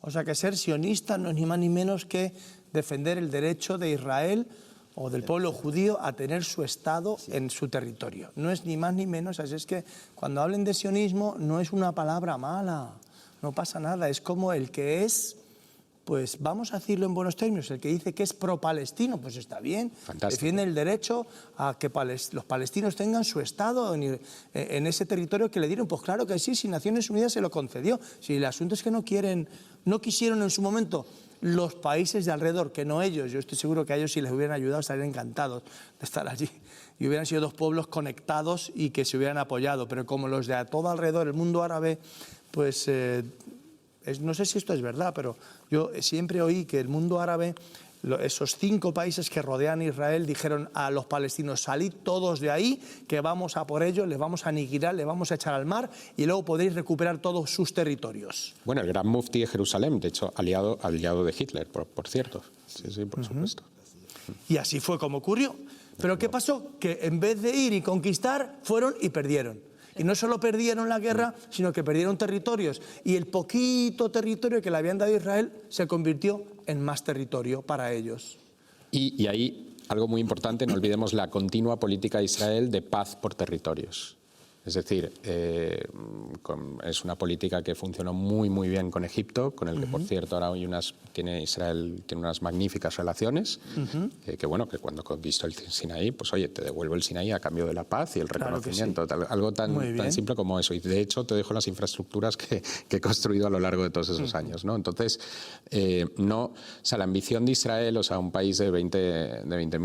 O sea, que ser sionista no es ni más ni menos que defender el derecho de Israel o del pueblo judío a tener su Estado en su territorio. No es ni más ni menos. Así es que cuando hablen de sionismo no es una palabra mala, no pasa nada. Es como el que es, pues vamos a decirlo en buenos términos, el que dice que es pro-palestino, pues está bien. Fantástico. Defiende el derecho a que los palestinos tengan su Estado en ese territorio que le dieron. Pues claro que sí, si Naciones Unidas se lo concedió. Si el asunto es que no quisieron en su momento los países de alrededor, que no ellos. Yo estoy seguro que a ellos, si les hubieran ayudado, estarían encantados de estar allí. Y hubieran sido dos pueblos conectados y que se hubieran apoyado. Pero como los de a todo alrededor, el mundo árabe, pues no sé si esto es verdad, pero yo siempre oí que el mundo árabe, esos 5 países que rodean Israel, dijeron a los palestinos: salid todos de ahí, que vamos a por ellos, les vamos a aniquilar, les vamos a echar al mar y luego podréis recuperar todos sus territorios. Bueno, el gran mufti de Jerusalén, de hecho, aliado de Hitler, por cierto. Sí, por supuesto. Y así fue como ocurrió. Pero ¿qué pasó? Que en vez de ir y conquistar, fueron y perdieron. Y no solo perdieron la guerra, sino que perdieron territorios. Y el poquito territorio que le habían dado a Israel se convirtió en más territorio para ellos. Y ahí, algo muy importante, no olvidemos la continua política de Israel de paz por territorios. Es decir, es una política que funcionó muy, muy bien con Egipto, con el que, por cierto, ahora Israel tiene unas magníficas relaciones, que cuando conquistó el Sinaí, pues oye, te devuelvo el Sinaí a cambio de la paz y el reconocimiento, sí. Algo tan simple como eso. Y de hecho te dejo las infraestructuras que he construido a lo largo de todos esos años, ¿no? Entonces, la ambición de Israel, o sea, un país de 20.000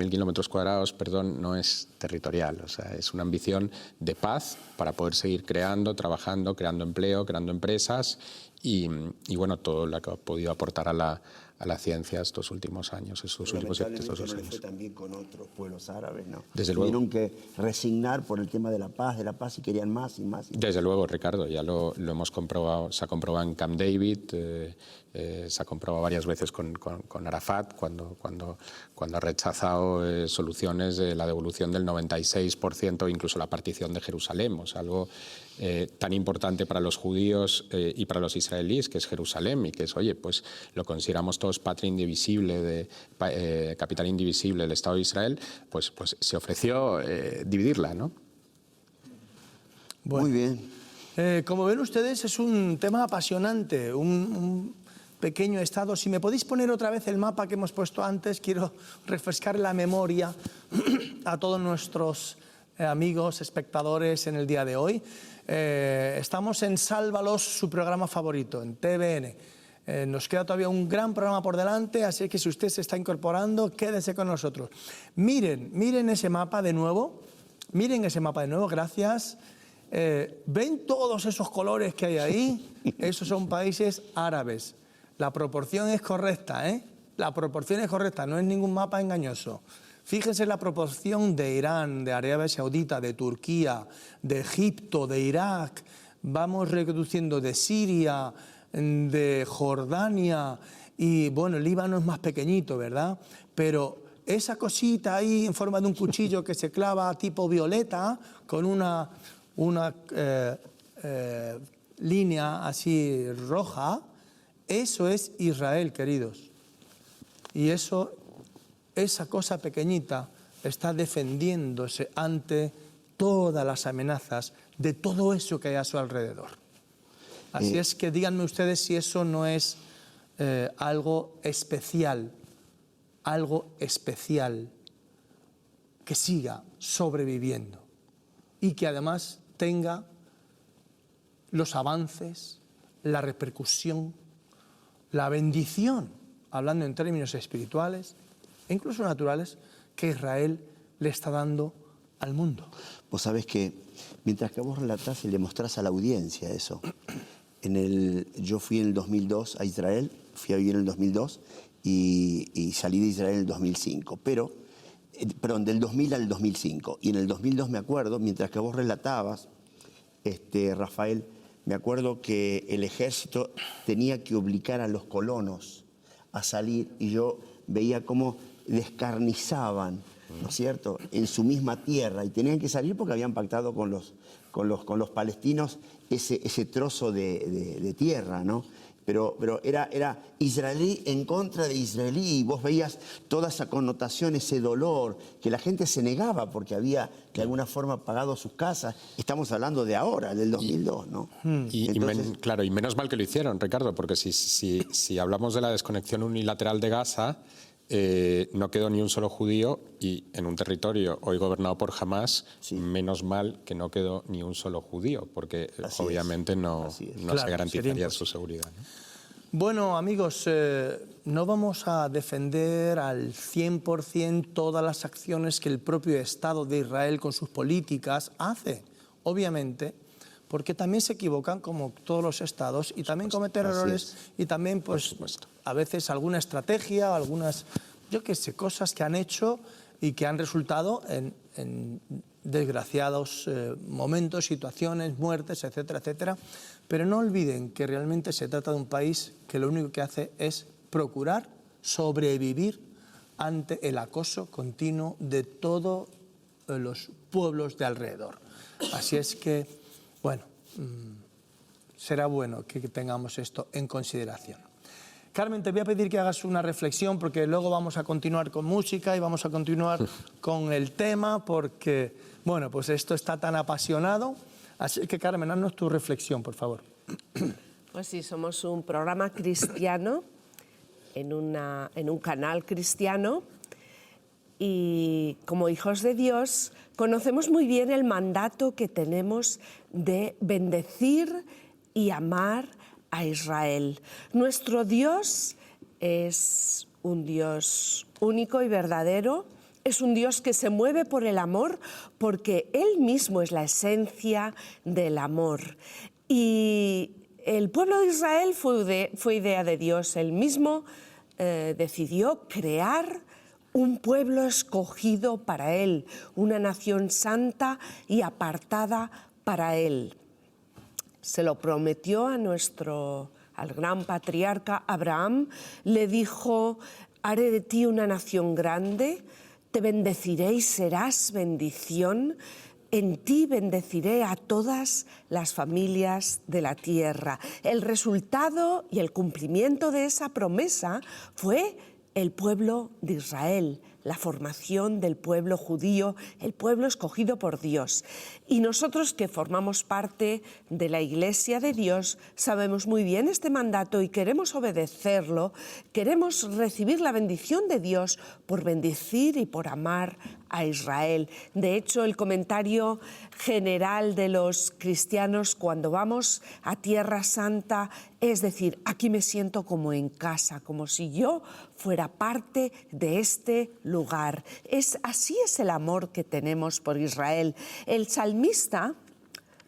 kilómetros cuadrados, no es territorial, o sea, es una ambición de paz para poder seguir trabajando, creando empleo, creando empresas y bueno, todo lo que ha podido aportar a la ciencia estos últimos años, estos últimos 2 años. No le fue también con otros pueblos árabes, ¿no? Desde luego. Tuvieron que resignar por el tema de la paz y querían más y más. Desde luego, Ricardo, ya lo hemos comprobado, se ha comprobado en Camp David, se ha comprobado varias veces con Arafat, cuando ha rechazado soluciones de la devolución del 96%, incluso la partición de Jerusalén, o sea, algo tan importante para los judíos y para los israelíes, que es Jerusalén, y que es, oye, pues lo consideramos todos patria indivisible, capital indivisible del Estado de Israel, pues se ofreció dividirla, ¿no? Bueno, muy bien. Como ven ustedes, es un tema apasionante, un pequeño estado. Si me podéis poner otra vez el mapa que hemos puesto antes, quiero refrescar la memoria a todos nuestros amigos, espectadores en el día de hoy. Estamos en Sálvalos, su programa favorito, en TVN. Nos queda todavía un gran programa por delante, así que si usted se está incorporando, quédese con nosotros. Miren ese mapa de nuevo. Miren ese mapa de nuevo, gracias. ¿Ven todos esos colores que hay ahí? Esos son países árabes. La proporción es correcta, ¿eh? La proporción es correcta, no es ningún mapa engañoso. Fíjense la proporción de Irán, de Arabia Saudita, de Turquía, de Egipto, de Irak. Vamos reduciendo de Siria, de Jordania y, bueno, el Líbano es más pequeñito, ¿verdad? Pero esa cosita ahí en forma de un cuchillo que se clava tipo violeta con una línea así roja, eso es Israel, queridos. Y esa cosa pequeñita está defendiéndose ante todas las amenazas de todo eso que hay a su alrededor. Así es que díganme ustedes si eso no es algo especial que siga sobreviviendo y que además tenga los avances, la repercusión, la bendición, hablando en términos espirituales e incluso naturales, que Israel le está dando al mundo. Vos sabés que mientras que vos relatás y le mostrás a la audiencia eso, yo fui en el 2002 a Israel, fui a vivir en el 2002 y salí de Israel en el 2005, perdón, del 2000 al 2005. Y en el 2002 me acuerdo, mientras que vos relatabas, Rafael, me acuerdo que el ejército tenía que obligar a los colonos a salir y yo veía cómo descarnizaban, ¿no es cierto?, en su misma tierra, y tenían que salir porque habían pactado con los palestinos ese trozo de tierra, ¿no? Pero era israelí en contra de israelí, y vos veías toda esa connotación, ese dolor, que la gente se negaba porque había de alguna forma pagado sus casas. Estamos hablando de ahora, del 2002, ¿no? Claro, y menos mal que lo hicieron, Ricardo, porque si hablamos de la desconexión unilateral de Gaza, no quedó ni un solo judío, y en un territorio hoy gobernado por Hamás, menos mal que no quedó ni un solo judío, porque obviamente no se garantizaría su seguridad, ¿no? Bueno, amigos, no vamos a defender al 100% todas las acciones que el propio Estado de Israel con sus políticas hace, obviamente, porque también se equivocan como todos los estados y también cometen errores y también, pues, a veces alguna estrategia, algunas, yo qué sé, cosas que han hecho y que han resultado en desgraciados momentos, situaciones, muertes, etcétera, etcétera. Pero no olviden que realmente se trata de un país que lo único que hace es procurar sobrevivir ante el acoso continuo de todos los pueblos de alrededor. Así es que, bueno, será bueno que tengamos esto en consideración. Carmen, te voy a pedir que hagas una reflexión, porque luego vamos a continuar con música y vamos a continuar con el tema, porque, bueno, pues esto está tan apasionado. Así que, Carmen, haznos tu reflexión, por favor. Pues sí, somos un programa cristiano, en un canal cristiano, y como hijos de Dios conocemos muy bien el mandato que tenemos de bendecir y amar a Israel. Nuestro Dios es un Dios único y verdadero, es un Dios que se mueve por el amor, porque Él mismo es la esencia del amor. Y el pueblo de Israel fue idea de Dios. Él mismo decidió crear un pueblo escogido para Él, una nación santa y apartada para Él. Se lo prometió al gran patriarca Abraham, le dijo: haré de ti una nación grande, te bendeciré y serás bendición, en ti bendeciré a todas las familias de la tierra. El resultado y el cumplimiento de esa promesa fue el pueblo de Israel, la formación del pueblo judío, el pueblo escogido por Dios. Y nosotros que formamos parte de la Iglesia de Dios sabemos muy bien este mandato y queremos obedecerlo, queremos recibir la bendición de Dios por bendecir y por amar a Israel. De hecho, el comentario general de los cristianos cuando vamos a Tierra Santa es decir, aquí me siento como en casa, como si yo fuera parte de este lugar. Así es el amor que tenemos por Israel. El salmista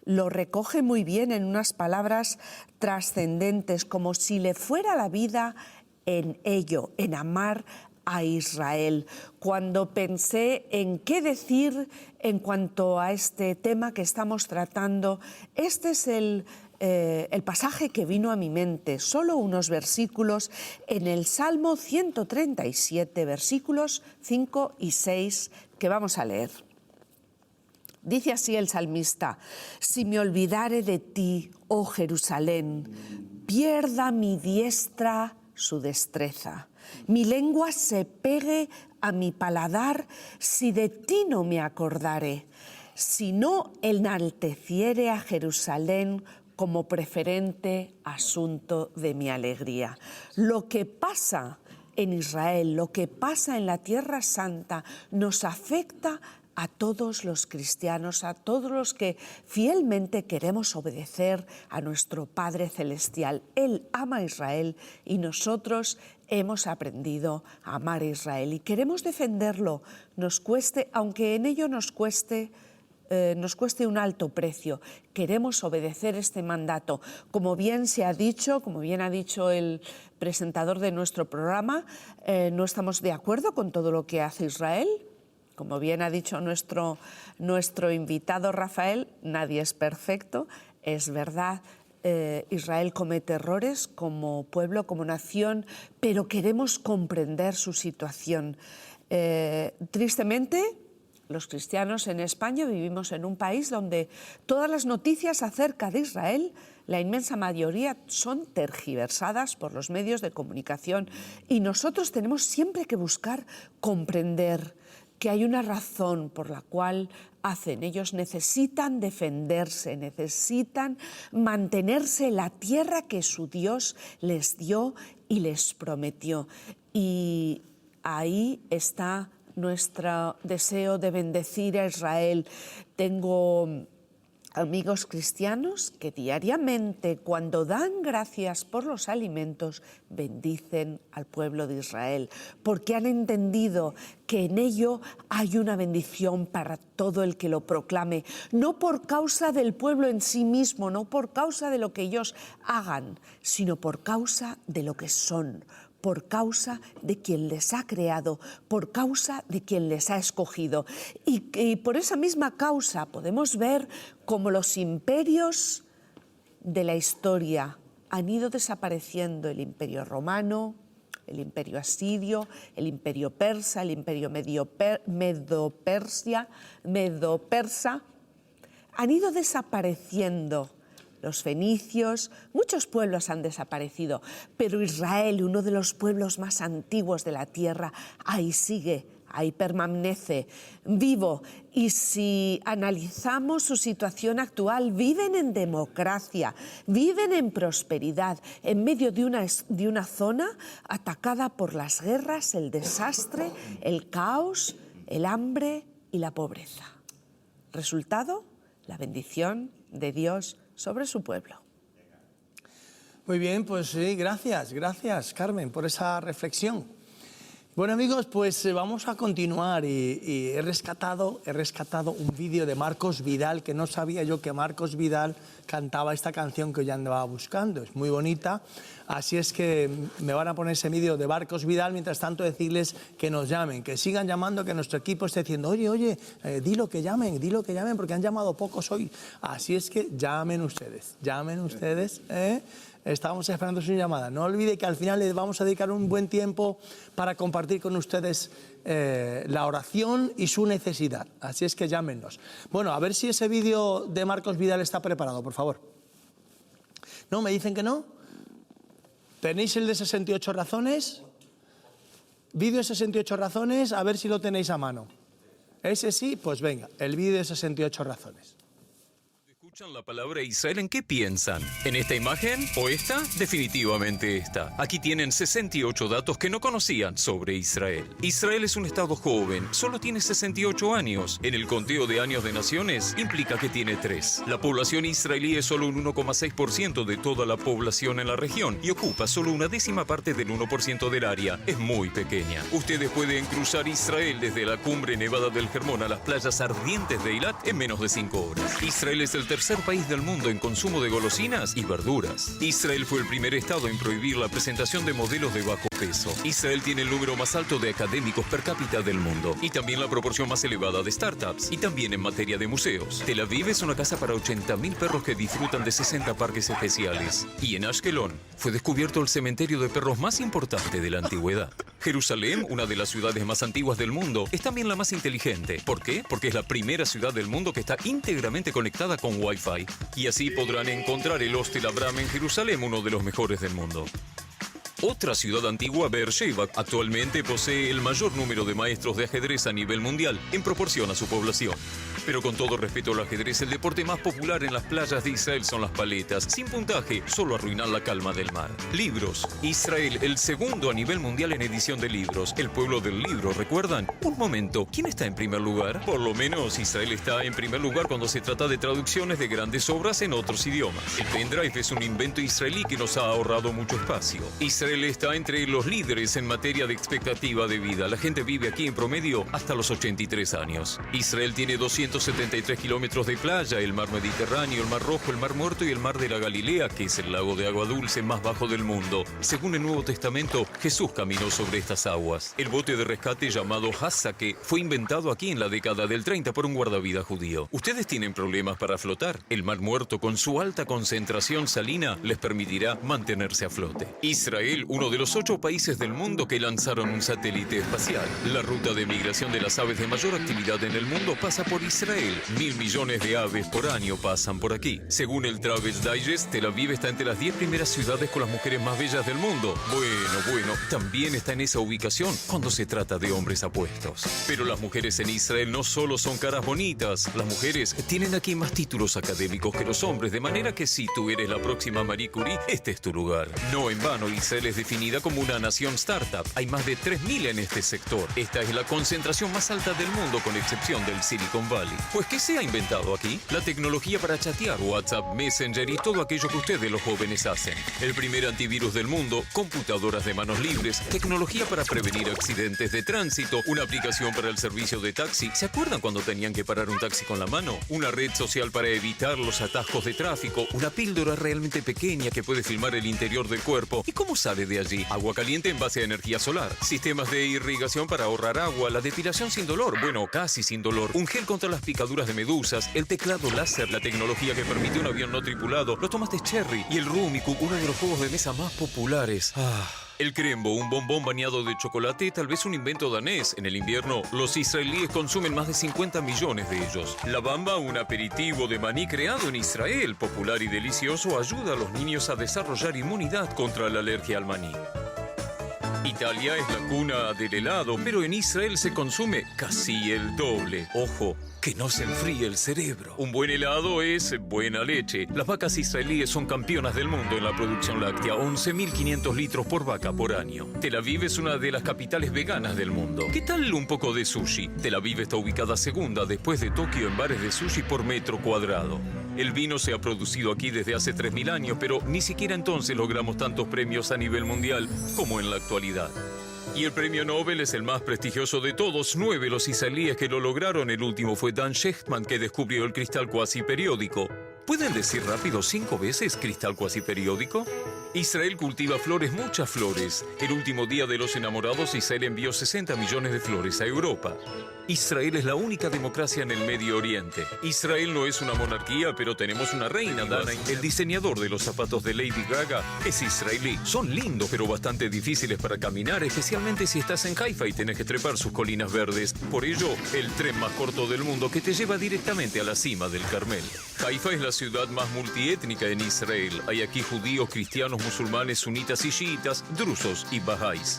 lo recoge muy bien en unas palabras trascendentes, como si le fuera la vida en ello, en amar a Israel. Cuando pensé en qué decir en cuanto a este tema que estamos tratando, este es el pasaje que vino a mi mente, solo unos versículos en el Salmo 137, versículos 5 y 6, que vamos a leer. Dice así el salmista: si me olvidare de ti, oh Jerusalén, pierda mi diestra su destreza. Mi lengua se pegue a mi paladar si de ti no me acordare. Si no enalteciere a Jerusalén como preferente asunto de mi alegría. Lo que pasa en Israel, lo que pasa en la Tierra Santa, nos afecta a todos los cristianos, a todos los que fielmente queremos obedecer a nuestro Padre Celestial. Él ama a Israel y nosotros hemos aprendido a amar a Israel y queremos defenderlo, nos cueste, aunque en ello nos cueste un alto precio. Queremos obedecer este mandato. Como bien se ha dicho, como bien ha dicho el presentador de nuestro programa, no estamos de acuerdo con todo lo que hace Israel. Como bien ha dicho nuestro invitado Rafael, nadie es perfecto, es verdad. Israel comete errores como pueblo, como nación, pero queremos comprender su situación. Tristemente, los cristianos en España vivimos en un país donde todas las noticias acerca de Israel, la inmensa mayoría, son tergiversadas por los medios de comunicación y nosotros tenemos siempre que buscar comprender que hay una razón por la cual hacen. Ellos necesitan defenderse, necesitan mantenerse en la tierra que su Dios les dio y les prometió. Y ahí está nuestro deseo de bendecir a Israel. Tengo amigos cristianos que diariamente, cuando dan gracias por los alimentos, bendicen al pueblo de Israel, porque han entendido que en ello hay una bendición para todo el que lo proclame, no por causa del pueblo en sí mismo, no por causa de lo que ellos hagan, sino por causa de lo que son, por causa de quien les ha creado, por causa de quien les ha escogido. Y por esa misma causa podemos ver cómo los imperios de la historia han ido desapareciendo: el imperio romano, el imperio asirio, el imperio persa, el imperio medo-persa, han ido desapareciendo. Los fenicios, muchos pueblos han desaparecido, pero Israel, uno de los pueblos más antiguos de la tierra, ahí sigue, ahí permanece vivo. Y si analizamos su situación actual, viven en democracia, viven en prosperidad, en medio de una zona atacada por las guerras, el desastre, el caos, el hambre y la pobreza. Resultado, la bendición de Dios sobre su pueblo. Muy bien, pues sí, gracias Carmen por esa reflexión. Bueno amigos, pues vamos a continuar y he rescatado un vídeo de Marcos Vidal, que no sabía yo que Marcos Vidal cantaba esta canción que hoy andaba buscando, es muy bonita, así es que me van a poner ese vídeo de Marcos Vidal. Mientras tanto, decirles que nos llamen, que sigan llamando, que nuestro equipo esté diciendo, oye, dilo que llamen, porque han llamado pocos hoy, así es que llamen ustedes, Estamos esperando su llamada. No olvide que al final les vamos a dedicar un buen tiempo para compartir con ustedes la oración y su necesidad. Así es que llámenos. Bueno, a ver si ese vídeo de Marcos Vidal está preparado, por favor. ¿No? ¿Me dicen que no? ¿Tenéis el de 68 razones? Vídeo de 68 razones, a ver si lo tenéis a mano. Ese sí, pues venga, el vídeo de 68 razones. ¿Escuchan la palabra Israel? ¿En qué piensan? ¿En esta imagen o esta? Definitivamente esta. Aquí tienen 68 datos que no conocían sobre Israel. Israel es un estado joven, solo tiene 68 años. En el conteo de años de naciones implica que tiene 3. La población israelí es solo un 1,6% de toda la población en la región y ocupa solo una décima parte del 1% del área. Es muy pequeña. Ustedes pueden cruzar Israel desde la cumbre nevada del Hermón a las playas ardientes de Eilat en menos de 5 horas. Israel es el tercer país del mundo en consumo de golosinas y verduras. Israel fue el primer estado en prohibir la presentación de modelos de bajo peso. Israel tiene el número más alto de académicos per cápita del mundo y también la proporción más elevada de startups y también en materia de museos. Tel Aviv es una casa para 80.000 perros que disfrutan de 60 parques especiales. Y en Ashkelon fue descubierto el cementerio de perros más importante de la antigüedad. Jerusalén, una de las ciudades más antiguas del mundo, es también la más inteligente. ¿Por qué? Porque es la primera ciudad del mundo que está íntegramente conectada con Wi-Fi. Y así podrán encontrar el Hostel Abraham en Jerusalén, uno de los mejores del mundo. Otra ciudad antigua, Beersheba, actualmente posee el mayor número de maestros de ajedrez a nivel mundial en proporción a su población. Pero con todo respeto al ajedrez, el deporte más popular en las playas de Israel son las paletas. Sin puntaje, solo arruinan la calma del mar. Libros. Israel, el segundo a nivel mundial en edición de libros. El pueblo del libro, ¿recuerdan? Un momento, ¿quién está en primer lugar? Por lo menos Israel está en primer lugar cuando se trata de traducciones de grandes obras en otros idiomas. El pendrive es un invento israelí que nos ha ahorrado mucho espacio. Israel está entre los líderes en materia de expectativa de vida. La gente vive aquí en promedio hasta los 83 años. Israel tiene 273 kilómetros de playa, el mar Mediterráneo, el mar Rojo, el mar Muerto y el mar de la Galilea, que es el lago de agua dulce más bajo del mundo. Según el Nuevo Testamento, Jesús caminó sobre estas aguas. El bote de rescate llamado Hassake fue inventado aquí en la década del 30 por un guardavidas judío. ¿Ustedes tienen problemas para flotar? El mar Muerto, con su alta concentración salina, les permitirá mantenerse a flote. Israel, uno de los 8 países del mundo que lanzaron un satélite espacial. La ruta de migración de las aves de mayor actividad en el mundo pasa por Israel. 1.000 millones de aves por año pasan por aquí. Según el Travel Digest, Tel Aviv está entre las 10 primeras ciudades con las mujeres más bellas del mundo. Bueno, también está en esa ubicación cuando se trata de hombres apuestos. Pero las mujeres en Israel no solo son caras bonitas, las mujeres tienen aquí más títulos académicos que los hombres, de manera que si tú eres la próxima Marie Curie, este es tu lugar. No en vano, Israel es definida como una nación startup. Hay más de 3.000 en este sector. Esta es la concentración más alta del mundo, con excepción del Silicon Valley. Pues, ¿qué se ha inventado aquí? La tecnología para chatear, WhatsApp, Messenger y todo aquello que ustedes los jóvenes hacen. El primer antivirus del mundo, computadoras de manos libres, tecnología para prevenir accidentes de tránsito, una aplicación para el servicio de taxi. ¿Se acuerdan cuando tenían que parar un taxi con la mano? Una red social para evitar los atascos de tráfico, una píldora realmente pequeña que puede filmar el interior del cuerpo. ¿Y cómo sale de allí? Agua caliente en base a energía solar, sistemas de irrigación para ahorrar agua, la depilación sin dolor, bueno, casi sin dolor, un gel contra las picaduras de medusas, el teclado láser, la tecnología que permite un avión no tripulado, los tomates cherry y el Rummikub, uno de los juegos de mesa más populares. El crembo, un bombón bañado de chocolate, tal vez un invento danés. En el invierno, los israelíes consumen más de 50 millones de ellos. La bamba, un aperitivo de maní creado en Israel, popular y delicioso, ayuda a los niños a desarrollar inmunidad contra la alergia al maní. Italia es la cuna del helado, pero en Israel se consume casi el doble. Ojo, que no se enfríe el cerebro. Un buen helado es buena leche. Las vacas israelíes son campeonas del mundo en la producción láctea, 11.500 litros por vaca por año. Tel Aviv es una de las capitales veganas del mundo. ¿Qué tal un poco de sushi? Tel Aviv está ubicada segunda después de Tokio en bares de sushi por metro cuadrado. El vino se ha producido aquí desde hace 3.000 años, pero ni siquiera entonces logramos tantos premios a nivel mundial como en la actualidad. Y el premio Nobel es el más prestigioso de todos. 9 los israelíes que lo lograron. El último fue Dan Shechtman, que descubrió el cristal cuasi periódico. ¿Pueden decir rápido 5 veces cristal cuasi periódico? Israel cultiva flores, muchas flores. El último día de los enamorados, Israel envió 60 millones de flores a Europa. Israel es la única democracia en el Medio Oriente. Israel no es una monarquía, pero tenemos una reina, Dana. El diseñador de los zapatos de Lady Gaga es israelí. Son lindos, pero bastante difíciles para caminar, especialmente si estás en Haifa y tenés que trepar sus colinas verdes. Por ello, el tren más corto del mundo que te lleva directamente a la cima del Carmel. Haifa es la ciudad más multiétnica en Israel. Hay aquí judíos, cristianos, musulmanes, sunitas y chiitas, drusos y bahá'ís.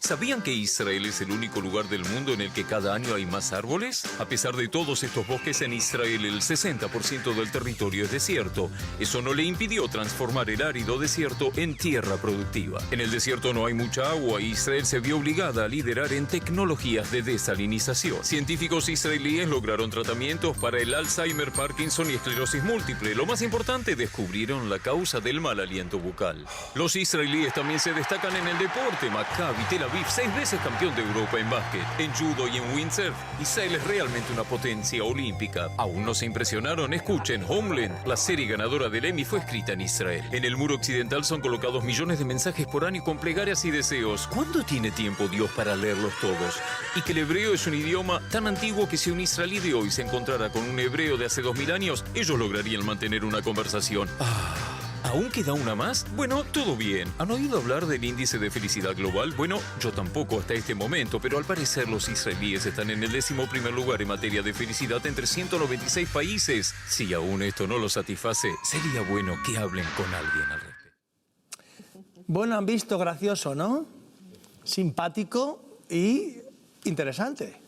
¿Sabían que Israel es el único lugar del mundo en el que cada año hay más árboles? A pesar de todos estos bosques en Israel, el 60% del territorio es desierto. Eso no le impidió transformar el árido desierto en tierra productiva. En el desierto no hay mucha agua y Israel se vio obligada a liderar en tecnologías de desalinización. Científicos israelíes lograron tratamientos para el Alzheimer, Parkinson y esclerosis múltiple. Lo más importante, descubrieron la causa del mal aliento bucal. Los israelíes también se destacan en el deporte. Maccabi Tel Aviv, 6 veces campeón de Europa en básquet, en judo y en windsurf. Israel es realmente una potencia olímpica. ¿Aún no se impresionaron? Escuchen, Homeland, la serie ganadora del Emmy, fue escrita en Israel. En el muro occidental son colocados millones de mensajes por año con plegarias y deseos. ¿Cuándo tiene tiempo Dios para leerlos todos? Y que el hebreo es un idioma tan antiguo que si un israelí de hoy se encontrara con un hebreo de hace 2000 años, ellos lograrían mantener una conversación. ¿Aún queda una más? Bueno, todo bien. ¿Han oído hablar del índice de felicidad global? Bueno, yo tampoco hasta este momento, pero al parecer los israelíes están en el 11º lugar en materia de felicidad entre 196 países. Si aún esto no los satisface, sería bueno que hablen con alguien al respecto. Bueno, han visto, gracioso, ¿no? Simpático y interesante.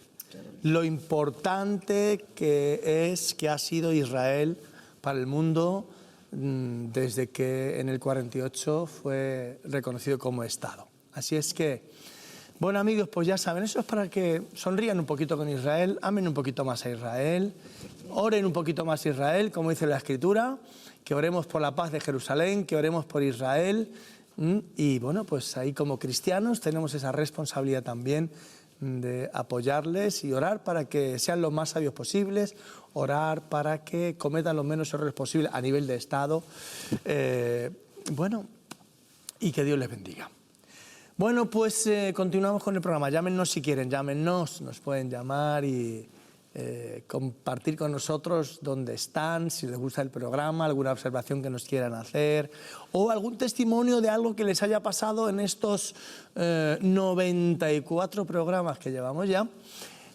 Lo importante que ha sido Israel para el mundo desde que en el 48 fue reconocido como Estado. Así es que, bueno amigos, pues ya saben, eso es para que sonrían un poquito con Israel, amen un poquito más a Israel, oren un poquito más a Israel, como dice la Escritura, que oremos por la paz de Jerusalén, que oremos por Israel. Y bueno, pues ahí como cristianos tenemos esa responsabilidad también de apoyarles y orar para que sean lo más sabios posibles, orar para que cometan los menos errores posibles a nivel de Estado, bueno, y que Dios les bendiga. Bueno, pues continuamos con el programa. Llámenos si quieren, llámenos, nos pueden llamar y compartir con nosotros dónde están, si les gusta el programa, alguna observación que nos quieran hacer o algún testimonio de algo que les haya pasado en estos 94 programas que llevamos ya,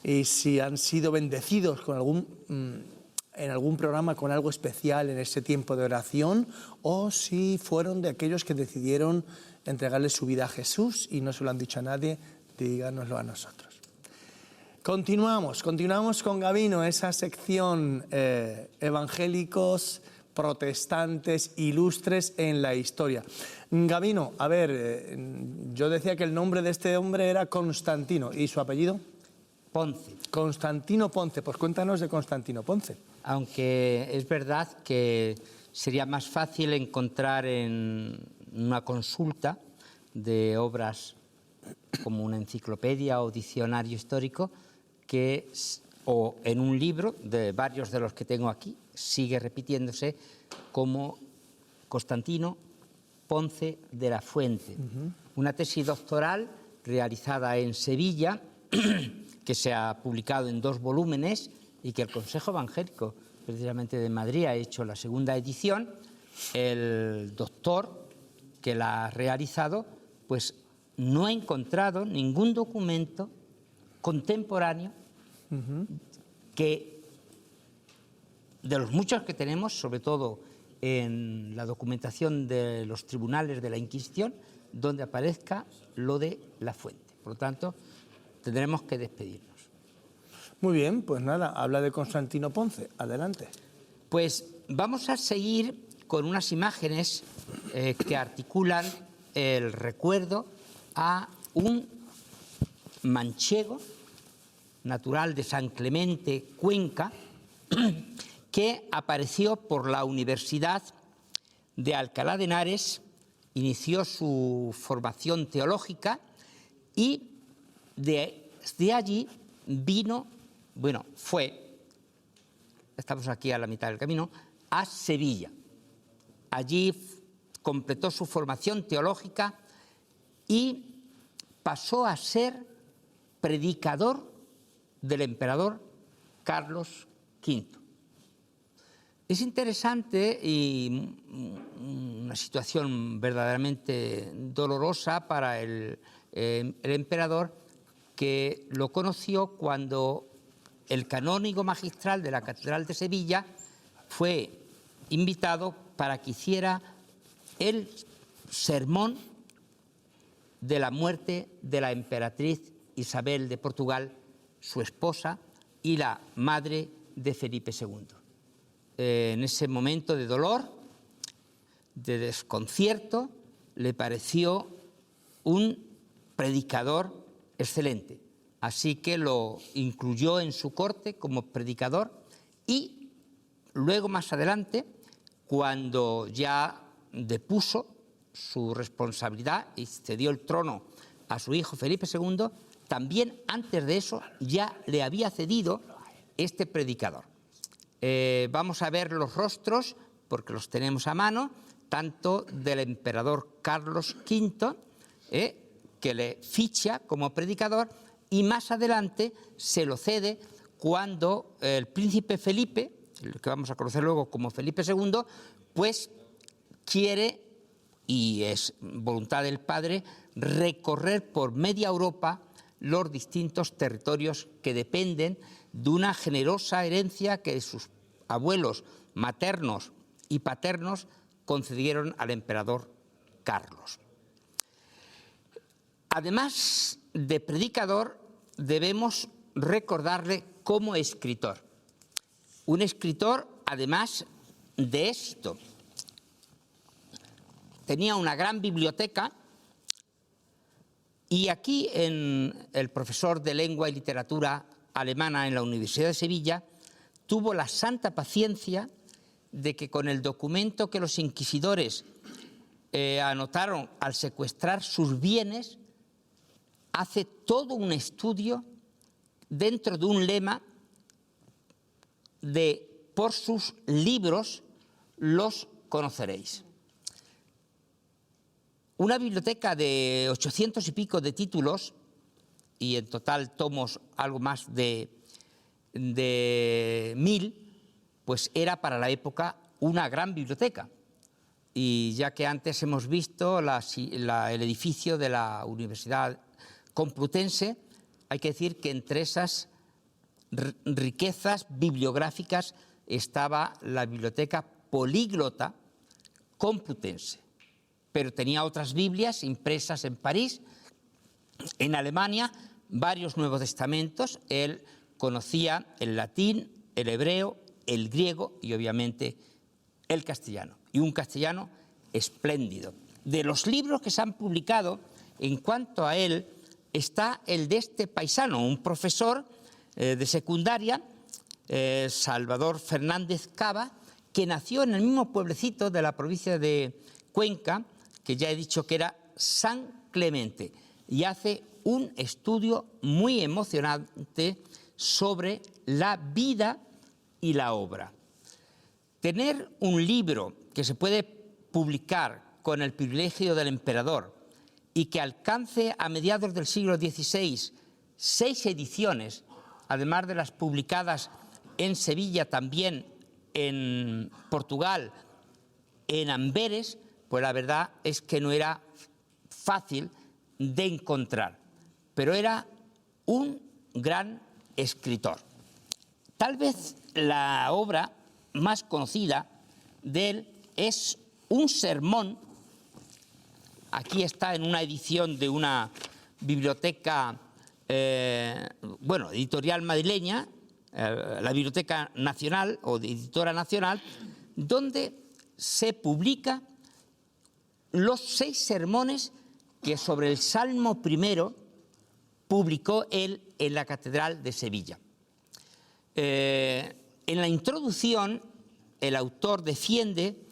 y si han sido bendecidos con en algún programa con algo especial en ese tiempo de oración, o si fueron de aquellos que decidieron entregarle su vida a Jesús y no se lo han dicho a nadie, díganoslo a nosotros. Continuamos con Gabino, esa sección evangélicos, protestantes, ilustres en la historia. Gabino, a ver, yo decía que el nombre de este hombre era Constantino, ¿y su apellido? Ponce. Constantino Ponce, pues cuéntanos de Constantino Ponce. Aunque es verdad que sería más fácil encontrar en una consulta de obras como una enciclopedia o diccionario histórico, o en un libro de varios de los que tengo aquí, sigue repitiéndose como Constantino Ponce de la Fuente. Una tesis doctoral realizada en Sevilla, que se ha publicado en 2 volúmenes y que el Consejo Evangélico, precisamente de Madrid, ha hecho la 2ª edición. El doctor que la ha realizado, pues no ha encontrado ningún documento contemporáneo que, de los muchos que tenemos, sobre todo en la documentación de los tribunales de la Inquisición, donde aparezca lo de la fuente. Por lo tanto, tendremos que despedirnos. Muy bien, pues nada, habla de Constantino Ponce, adelante. Pues vamos a seguir con unas imágenes que articulan el recuerdo a un manchego natural de San Clemente, Cuenca, que apareció por la Universidad de Alcalá de Henares, inició su formación teológica y desde allí estamos aquí a la mitad del camino, a Sevilla. Allí completó su formación teológica y pasó a ser predicador del emperador Carlos V. Es interesante y una situación verdaderamente dolorosa para el emperador, que lo conoció cuando el canónigo magistral de la Catedral de Sevilla fue invitado para que hiciera el sermón de la muerte de la emperatriz Isabel de Portugal, su esposa y la madre de Felipe II. En ese momento de dolor, de desconcierto, le pareció un predicador excelente. Así que lo incluyó en su corte como predicador y luego, más adelante, cuando ya depuso su responsabilidad y cedió el trono a su hijo Felipe II, también antes de eso ya le había cedido este predicador. Vamos a ver los rostros, porque los tenemos a mano, tanto del emperador Carlos V, que le ficha como predicador, y más adelante se lo cede cuando el príncipe Felipe, el que vamos a conocer luego como Felipe II, pues quiere, y es voluntad del padre, recorrer por media Europa los distintos territorios que dependen de una generosa herencia que sus abuelos maternos y paternos concedieron al emperador Carlos. Además de predicador, debemos recordarle como escritor. Un escritor, además de éxito. Tenía una gran biblioteca y aquí el profesor de lengua y literatura alemana en la Universidad de Sevilla tuvo la santa paciencia de que con el documento que los inquisidores anotaron al secuestrar sus bienes, hace todo un estudio dentro de un lema de por sus libros los conoceréis. Una biblioteca de 800 y pico de títulos, y en total tomos algo más de 1000, pues era para la época una gran biblioteca. Y ya que antes hemos visto el edificio de la Universidad Complutense, hay que decir que entre esas riquezas bibliográficas estaba la Biblioteca Políglota Complutense. Pero tenía otras Biblias impresas en París, en Alemania, varios Nuevos Testamentos. Él conocía el latín, el hebreo, el griego y obviamente el castellano. Y un castellano espléndido. De los libros que se han publicado en cuanto a él, está el de este paisano, un profesor de secundaria, Salvador Fernández Cava, que nació en el mismo pueblecito de la provincia de Cuenca, que ya he dicho que era San Clemente, y hace un estudio muy emocionante sobre la vida y la obra. Tener un libro que se puede publicar con el privilegio del emperador y que alcance a mediados del siglo XVI 6 ediciones, además de las publicadas en Sevilla, también en Portugal, en Amberes, pues la verdad es que no era fácil de encontrar, pero era un gran escritor. Tal vez la obra más conocida de él es un sermón. Aquí está en una edición de una biblioteca, editorial madrileña, la Biblioteca Nacional o de Editora Nacional, donde se publica los 6 sermones que sobre el Salmo primero publicó él en la Catedral de Sevilla. En la introducción, el autor defiende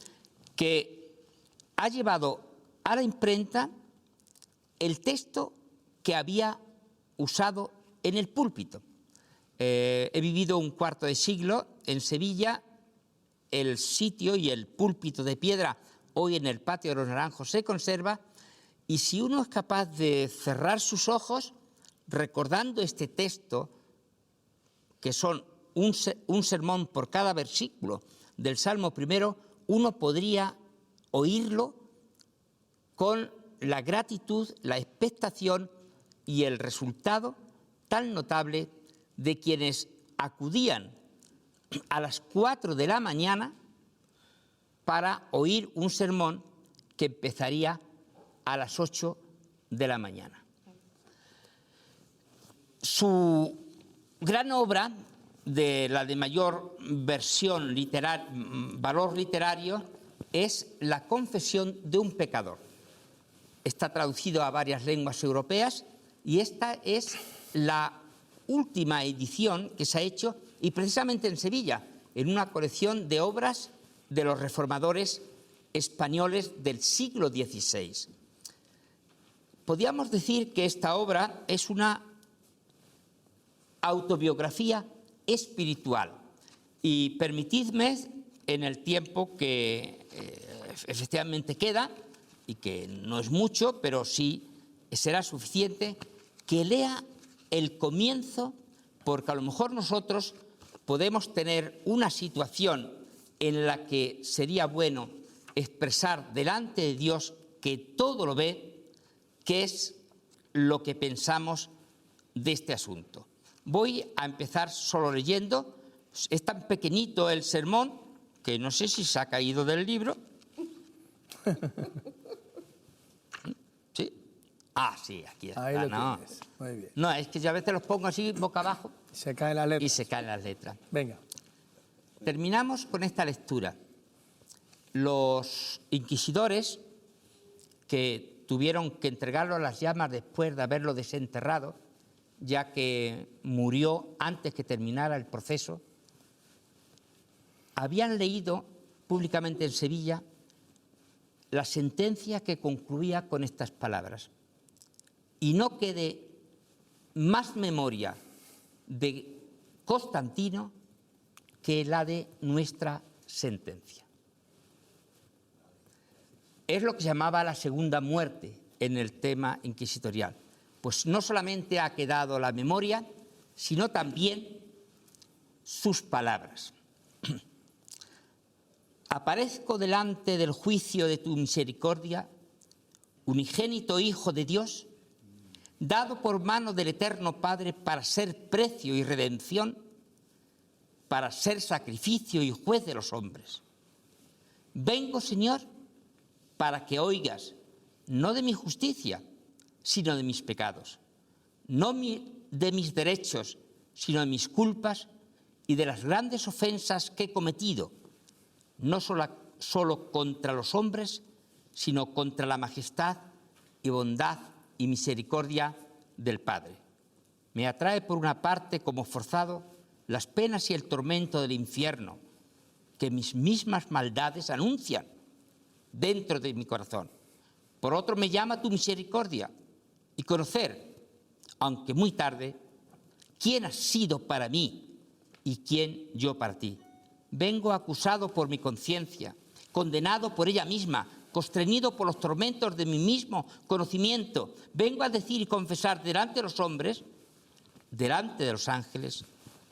que ha llevado a la imprenta el texto que había usado en el púlpito. He vivido un cuarto de siglo en Sevilla, el sitio y el púlpito de piedra hoy en el Patio de los Naranjos se conserva, y si uno es capaz de cerrar sus ojos recordando este texto, que son un sermón por cada versículo del Salmo primero, uno podría oírlo con la gratitud, la expectación y el resultado tan notable de quienes acudían a las 4 de la mañana para oír un sermón que empezaría a las 8 de la mañana. Su gran obra, de la de mayor valor literario, es La confesión de un pecador. Está traducido a varias lenguas europeas y esta es la última edición que se ha hecho, y precisamente en Sevilla, en una colección de obras de los reformadores españoles del siglo XVI. Podríamos decir que esta obra es una autobiografía espiritual, y permitidme, en el tiempo que efectivamente queda, y que no es mucho, pero sí será suficiente, que lea el comienzo, porque a lo mejor nosotros podemos tener una situación en la que sería bueno expresar delante de Dios, que todo lo ve, qué es lo que pensamos de este asunto. Voy a empezar solo leyendo. Es tan pequeñito el sermón que no sé si se ha caído del libro. ¿Sí? Ah, sí, aquí está. Ahí lo no. tienes. Muy bien. No, es que yo a veces los pongo así boca abajo Se caen las letras. y se caen las letras. Venga. Terminamos con esta lectura. Los inquisidores, que tuvieron que entregarlo a las llamas después de haberlo desenterrado, ya que murió antes que terminara el proceso, habían leído públicamente en Sevilla la sentencia que concluía con estas palabras: y no quede más memoria de Constantino que la de nuestra sentencia. Es lo que se llamaba la segunda muerte en el tema inquisitorial. Pues no solamente ha quedado la memoria, sino también sus palabras. Aparezco delante del juicio de tu misericordia, unigénito Hijo de Dios, dado por mano del Eterno Padre para ser precio y redención, para ser sacrificio y juez de los hombres. Vengo, Señor, para que oigas, no de mi justicia, sino de mis pecados, no de mis derechos, sino de mis culpas y de las grandes ofensas que he cometido, no solo contra los hombres, sino contra la majestad y bondad y misericordia del Padre. Me atrae por una parte como forzado las penas y el tormento del infierno, que mis mismas maldades anuncian dentro de mi corazón. Por otro me llama tu misericordia, y conocer, aunque muy tarde, quién has sido para mí y quién yo para ti. Vengo acusado por mi conciencia, condenado por ella misma, constreñido por los tormentos de mi mismo conocimiento. Vengo a decir y confesar delante de los hombres, delante de los ángeles,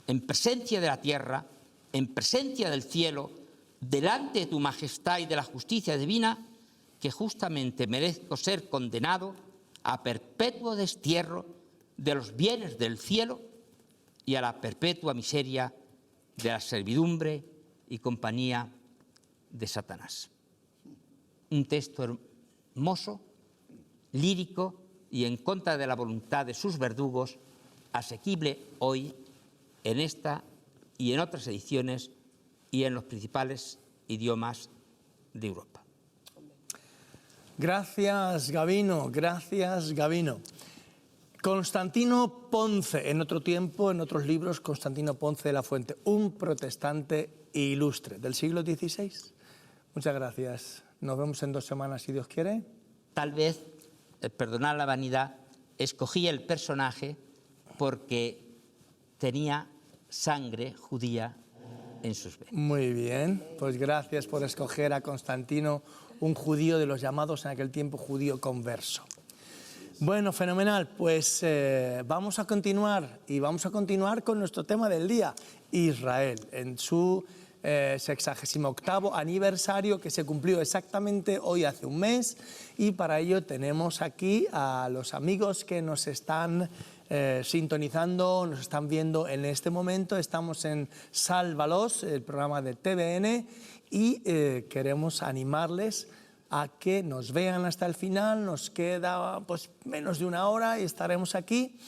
en presencia de la tierra, en presencia del cielo, delante de tu majestad y de la justicia divina, que justamente merezco ser condenado a perpetuo destierro de los bienes del cielo y a la perpetua miseria de la servidumbre y compañía de Satanás. Un texto hermoso, lírico y en contra de la voluntad de sus verdugos, asequible hoy en esta y en otras ediciones y en los principales idiomas de Europa. Gracias, Gabino, gracias, Gabino. Constantino Ponce, en otro tiempo, en otros libros, Constantino Ponce de la Fuente, un protestante ilustre del siglo XVI. Muchas gracias. Nos vemos en 2 semanas, si Dios quiere. Tal vez, perdonad la vanidad, escogí el personaje porque tenía sangre judía en sus venas. Muy bien, pues gracias por escoger a Constantino, un judío de los llamados en aquel tiempo judío converso. Bueno, fenomenal, pues vamos a continuar con nuestro tema del día, Israel, en su 68º aniversario que se cumplió exactamente hoy hace un mes, y para ello tenemos aquí a los amigos que nos están sintonizando, nos están viendo en este momento. Estamos en Sálvalos, el programa de TVN, y queremos animarles a que nos vean hasta el final. Nos queda pues menos de una hora y estaremos aquí.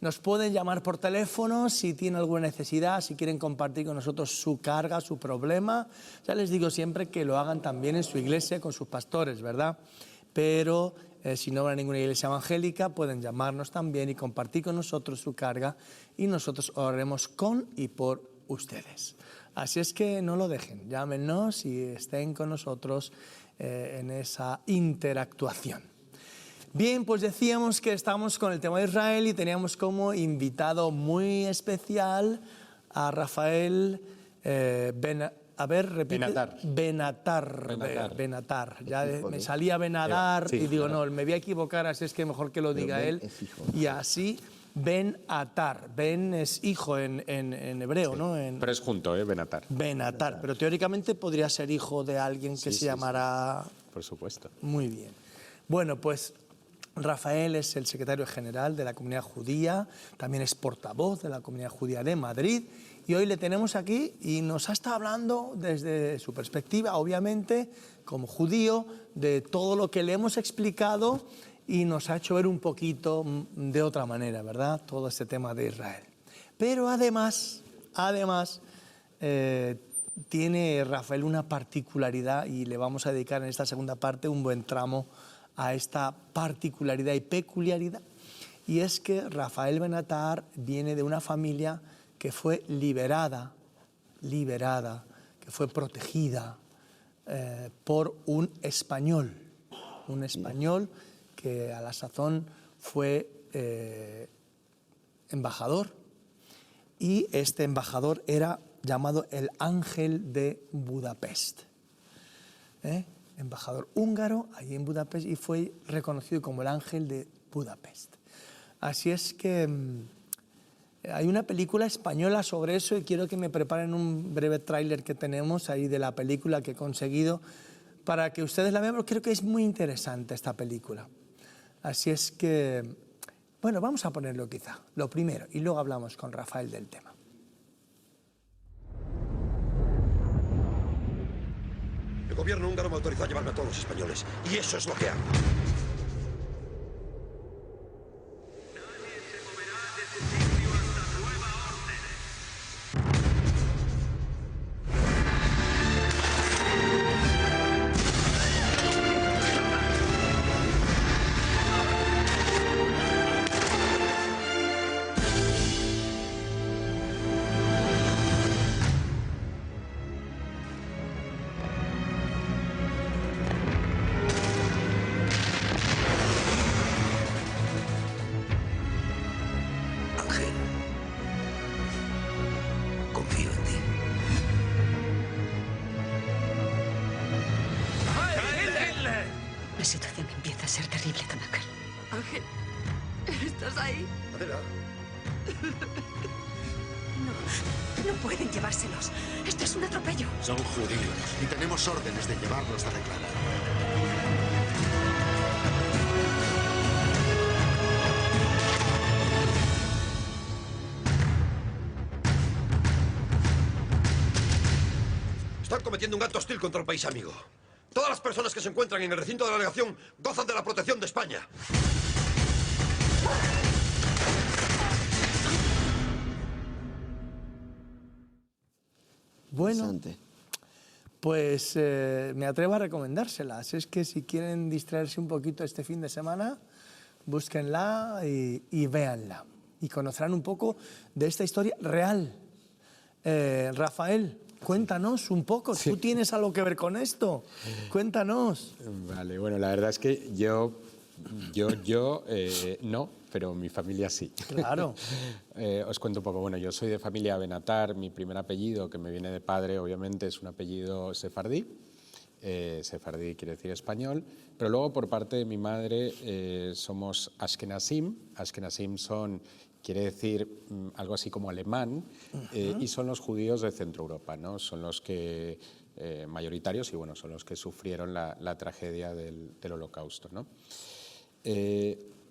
Nos pueden llamar por teléfono si tienen alguna necesidad, si quieren compartir con nosotros su carga, su problema. Ya les digo siempre que lo hagan también en su iglesia con sus pastores, ¿verdad? Pero si no van a ninguna iglesia evangélica, pueden llamarnos también y compartir con nosotros su carga y nosotros oraremos con y por ustedes. Así es que no lo dejen, llámenos y estén con nosotros en esa interactuación. Bien, pues decíamos que estamos con el tema de Israel y teníamos como invitado muy especial a Rafael Benatar. Benatar. Ya me salía Benadar sí, y digo, claro. no, me voy a equivocar, así es que mejor que lo diga él. Y así, Benatar. Ben es hijo en hebreo, ¿no? Pero es junto, Benatar. Benatar, pero teóricamente podría ser hijo de alguien que se llamara... Por supuesto. Muy bien. Bueno, pues Rafael es el secretario general de la comunidad judía, también es portavoz de la comunidad judía de Madrid y hoy le tenemos aquí y nos ha estado hablando desde su perspectiva, obviamente, como judío, de todo lo que le hemos explicado y nos ha hecho ver un poquito de otra manera, ¿verdad? Todo este tema de Israel. Pero además, tiene Rafael una particularidad y le vamos a dedicar en esta segunda parte un buen tramo a esta particularidad y peculiaridad, y es que Rafael Benatar viene de una familia que fue liberada, que fue protegida por un español que a la sazón fue embajador, y este embajador era llamado el Ángel de Budapest. Embajador húngaro allí en Budapest y fue reconocido como el Ángel de Budapest. Así es que hay una película española sobre eso y quiero que me preparen un breve tráiler que tenemos ahí de la película que he conseguido para que ustedes la vean, porque creo que es muy interesante esta película. Así es que, bueno, vamos a ponerlo quizá, lo primero, y luego hablamos con Rafael del tema. El gobierno húngaro me autorizó a llevarme a todos los españoles. Y eso es lo que hago. La situación empieza a ser terrible, don Ángel. Ángel, ¿estás ahí? Adela. No pueden llevárselos. Esto es un atropello. Son judíos y tenemos órdenes de llevarlos a declarar. Están cometiendo un acto hostil contra el país amigo. Todas las personas que se encuentran en el recinto de la delegación gozan de la protección de España. Bueno, pues me atrevo a recomendársela. Así es que si quieren distraerse un poquito este fin de semana, búsquenla y véanla. Y conocerán un poco de esta historia real. Rafael, cuéntanos un poco. Sí. ¿Tú tienes algo que ver con esto? Cuéntanos. Vale, bueno, la verdad es que yo no, pero mi familia sí. Claro. Os cuento un poco. Bueno, yo soy de familia Benatar. Mi primer apellido, que me viene de padre, obviamente, es un apellido sefardí. Sefardí quiere decir español. Pero luego, por parte de mi madre, somos Ashkenazim. Ashkenazim quiere decir algo así como alemán, y son los judíos de Centro Europa, ¿no? Son los que mayoritarios y bueno, son los que sufrieron la tragedia del Holocausto, ¿no?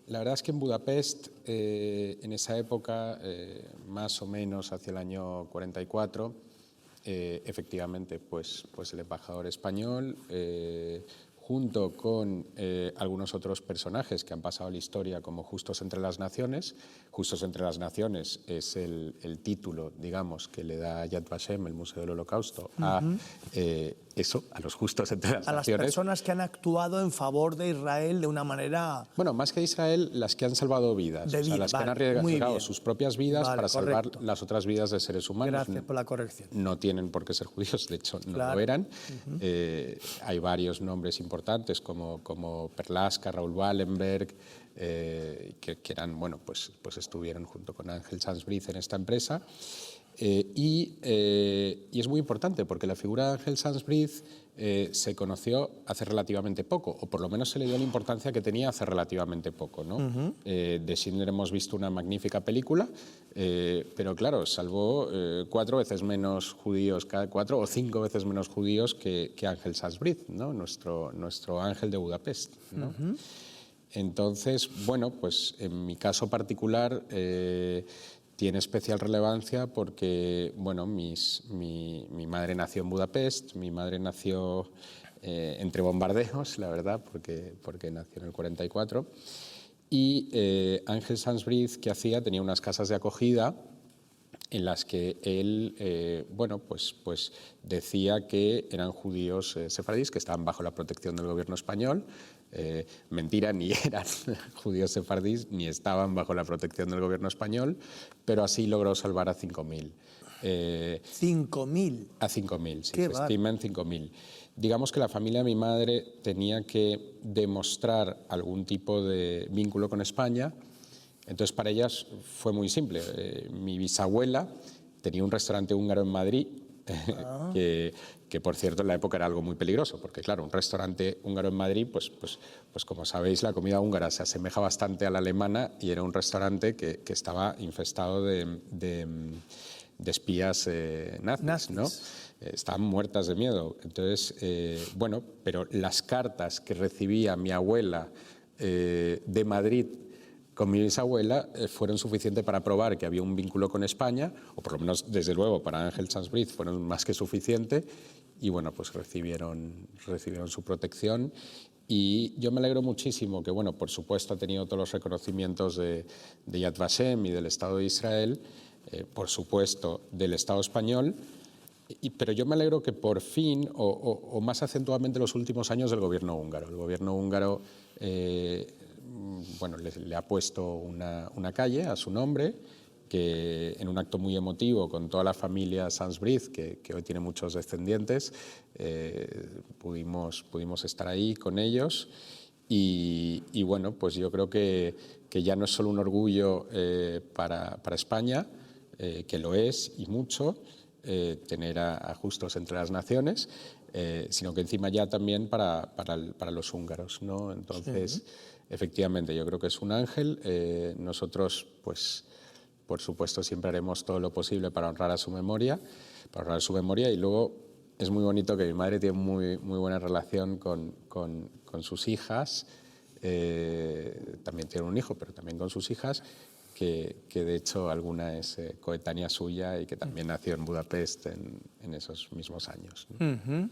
La verdad es que en Budapest, en esa época, más o menos hacia el año 44, efectivamente, pues el embajador español, junto con algunos otros personajes que han pasado a la historia como Justos entre las Naciones. Justos entre las Naciones es el título, digamos, que le da Yad Vashem, el Museo del Holocausto, a los justos entre las naciones. A las personas que han actuado en favor de Israel de una manera... Bueno, más que Israel, las que han salvado vidas, las que han arriesgado sus propias vidas para salvar las otras vidas de seres humanos. Gracias por la corrección. No tienen por qué ser judíos, de hecho no lo eran. Hay varios nombres importantes como Perlaska, Raúl Wallenberg, que eran, bueno, pues estuvieron junto con Ángel Sanz-Briz en esta empresa. Y es muy importante porque la figura de Ángel Sanz-Briz se conoció hace relativamente poco, o por lo menos se le dio la importancia que tenía hace relativamente poco, ¿no? De Schindler hemos visto una magnífica película, pero claro, salvó 4 veces menos judíos, 4 o 5 veces menos judíos que Ángel Sanz-Briz, ¿no? Nuestro ángel de Budapest, ¿no? Entonces, bueno, pues en mi caso particular tiene especial relevancia porque, bueno, mi madre nació en Budapest, mi madre nació entre bombardeos, la verdad, porque nació en el 44, y Ángel Sanz-Briz, ¿qué hacía? Tenía unas casas de acogida en las que él, bueno, pues decía que eran judíos sefardíes que estaban bajo la protección del gobierno español. Mentira, ni eran judíos sefardíes ni estaban bajo la protección del gobierno español, pero así logró salvar a 5.000. ¿5.000? A 5.000, sí, se estima en 5.000. Digamos que la familia de mi madre tenía que demostrar algún tipo de vínculo con España. Entonces, para ellas fue muy simple. Mi bisabuela tenía un restaurante húngaro en Madrid, que por cierto en la época era algo muy peligroso, porque claro, un restaurante húngaro en Madrid, pues como sabéis, la comida húngara se asemeja bastante a la alemana y era un restaurante que estaba infestado de espías nazis, ¿no? Estaban muertas de miedo. Entonces, bueno, pero las cartas que recibía mi abuela de Madrid con mi bisabuela fueron suficientes para probar que había un vínculo con España, o por lo menos, desde luego, para Ángel Sanz-Briz fueron más que suficiente, y bueno, pues recibieron su protección. Y yo me alegro muchísimo que, bueno, por supuesto ha tenido todos los reconocimientos de Yad Vashem y del Estado de Israel, por supuesto del Estado español, pero yo me alegro que por fin, o más acentuadamente en los últimos años, del gobierno húngaro. El gobierno húngaro bueno, le ha puesto una calle a su nombre, que en un acto muy emotivo con toda la familia Sanz-Briz, que hoy tiene muchos descendientes, pudimos estar ahí con ellos y bueno, pues yo creo que ya no es solo un orgullo para España, que lo es y mucho, tener a Justos entre las Naciones, sino que encima ya también para los húngaros, ¿no? Entonces, efectivamente, yo creo que es un ángel. Nosotros, pues, por supuesto, siempre haremos todo lo posible para honrar su memoria, y luego es muy bonito que mi madre tiene muy buena relación con sus hijas. También tiene un hijo, pero también con sus hijas, que de hecho alguna es coetánea suya y que también nació en Budapest en esos mismos años, ¿no?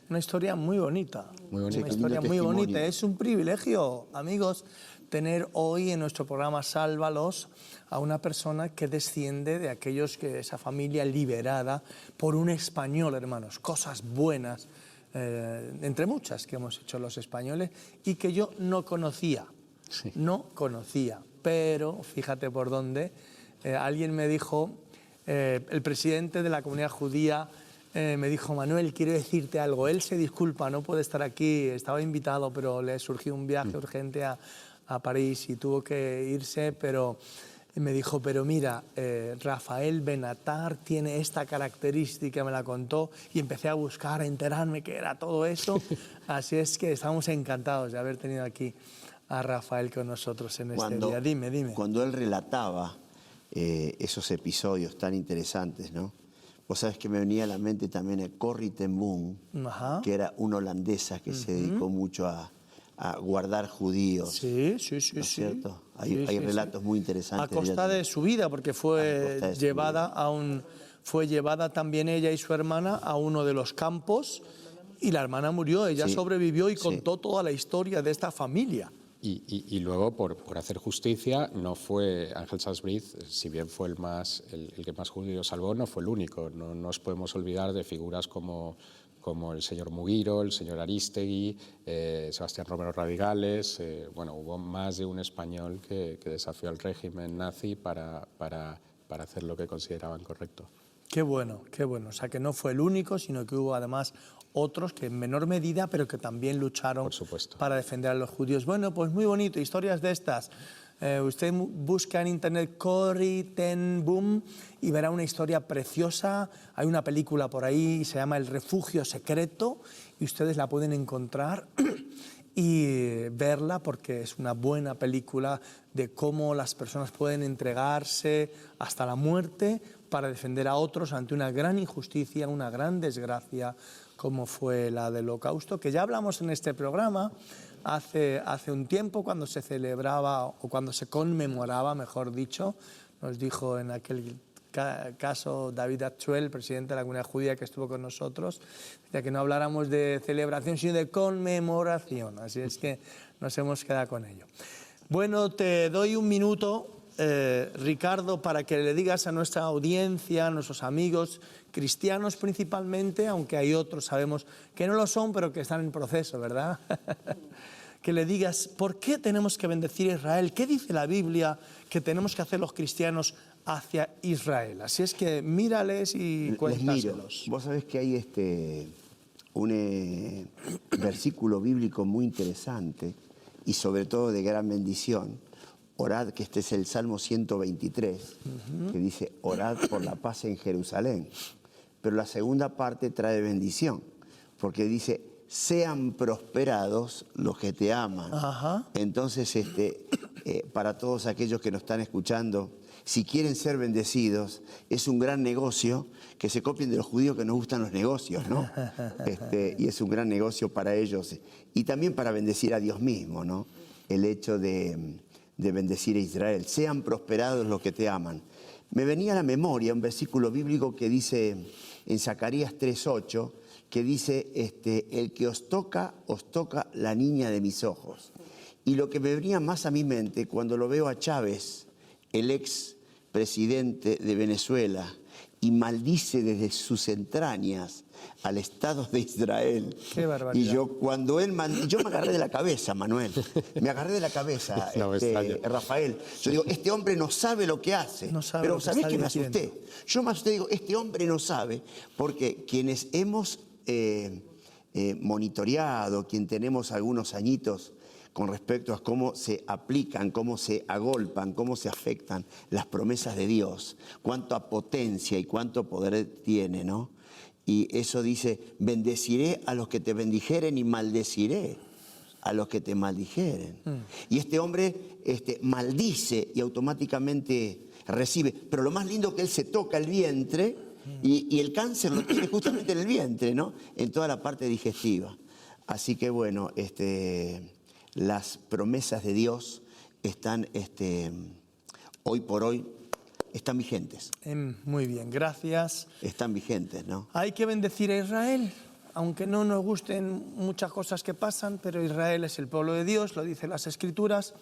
Una historia muy bonita. Muy bonita. Una historia muy bonita. Es un privilegio, amigos, tener hoy en nuestro programa Sálvalos a una persona que desciende de esa familia liberada por un español, hermanos. Cosas buenas, entre muchas que hemos hecho los españoles y que yo no conocía. Sí. No conocía. Pero, fíjate por dónde, alguien me dijo, el presidente de la comunidad judía me dijo: Manuel, quiero decirte algo. Él se disculpa, no puede estar aquí, estaba invitado, pero le surgió un viaje urgente a París y tuvo que irse, pero me dijo, pero mira, Rafael Benatar tiene esta característica, me la contó, y empecé a buscar, a enterarme qué era todo eso. Así es que estamos encantados de haber tenido aquí a Rafael con nosotros en este día. Dime. Cuando él relataba esos episodios tan interesantes, ¿no? Vos sabés que me venía a la mente también Corrie ten Boom, que era una holandesa que se dedicó mucho a guardar judíos. Sí. ¿No es cierto? Hay relatos muy interesantes. A costa de su vida, porque fue llevada también ella y su hermana a uno de los campos Y la hermana murió, ella Sí, sobrevivió y sí. contó toda la historia de esta familia. Y luego, por hacer justicia, no fue Ángel Sarsbriz, si bien fue el que más judíos salvó, no fue el único. No nos podemos olvidar de figuras como el señor Mugiro, el señor Aristegui, Sebastián Romero Radigales. Bueno, hubo más de un español que desafió al régimen nazi para hacer lo que consideraban correcto. Qué bueno, qué bueno. O sea, que no fue el único, sino que hubo además otros que en menor medida, pero que también lucharon Por supuesto. para defender a los judíos. Bueno, pues muy bonito, historias de estas. Usted busca en internet Corrie ten Boom y verá una historia preciosa. Hay una película por ahí, se llama El refugio secreto, y ustedes la pueden encontrar y verla porque es una buena película de cómo las personas pueden entregarse hasta la muerte para defender a otros ante una gran injusticia, una gran desgracia, como fue la del Holocausto, que ya hablamos en este programa hace un tiempo cuando se celebraba o cuando se conmemoraba, mejor dicho, nos dijo en aquel caso David Atzuel, presidente de la comunidad judía que estuvo con nosotros, ya que no habláramos de celebración sino de conmemoración, así es que nos hemos quedado con ello. Bueno, te doy un minuto, Ricardo, para que le digas a nuestra audiencia, a nuestros amigos cristianos principalmente, aunque hay otros, sabemos que no lo son, pero que están en proceso, ¿verdad? Que le digas, ¿por qué tenemos que bendecir a Israel? ¿Qué dice la Biblia que tenemos que hacer los cristianos hacia Israel? Así es que mírales y cuéntaselos. Vos sabés que hay un versículo bíblico muy interesante y sobre todo de gran bendición. Orad, que este es el Salmo 123, que dice, orad por la paz en Jerusalén. Pero la segunda parte trae bendición, porque dice, sean prosperados los que te aman. Ajá. Entonces, para todos aquellos que nos están escuchando, si quieren ser bendecidos, es un gran negocio, que se copien de los judíos que nos gustan los negocios, ¿no? Y es un gran negocio para ellos. Y también para bendecir a Dios mismo, ¿no? El hecho de bendecir a Israel. Sean prosperados los que te aman. Me venía a la memoria un versículo bíblico que dice en Zacarías 3:8, que dice, el que os toca la niña de mis ojos. Y lo que me venía más a mi mente cuando lo veo a Chávez, el ex presidente de Venezuela, y maldice desde sus entrañas al Estado de Israel. Qué barbaridad. Y yo cuando él yo me agarré de la cabeza, Manuel. Me agarré de la cabeza, No, Rafael. Yo digo, este hombre no sabe lo que hace. No sabe Pero lo que ¿sabés está qué me diciendo? asusté? Yo me asusté, digo, este hombre no sabe, porque quienes hemos monitoreado, quien tenemos algunos añitos con respecto a cómo se aplican, cómo se agolpan, cómo se afectan las promesas de Dios, cuánta potencia y cuánto poder tiene, ¿no? Y eso dice, bendeciré a los que te bendijeren y maldeciré a los que te maldijeren. Y este hombre maldice y automáticamente recibe. Pero lo más lindo es que él se toca el vientre y el cáncer lo tiene justamente en el vientre, ¿no? En toda la parte digestiva. Así que bueno, las promesas de Dios están, hoy por hoy, están vigentes. Muy bien, gracias. Están vigentes, ¿no? Hay que bendecir a Israel, aunque no nos gusten muchas cosas que pasan, pero Israel es el pueblo de Dios, lo dicen las Escrituras,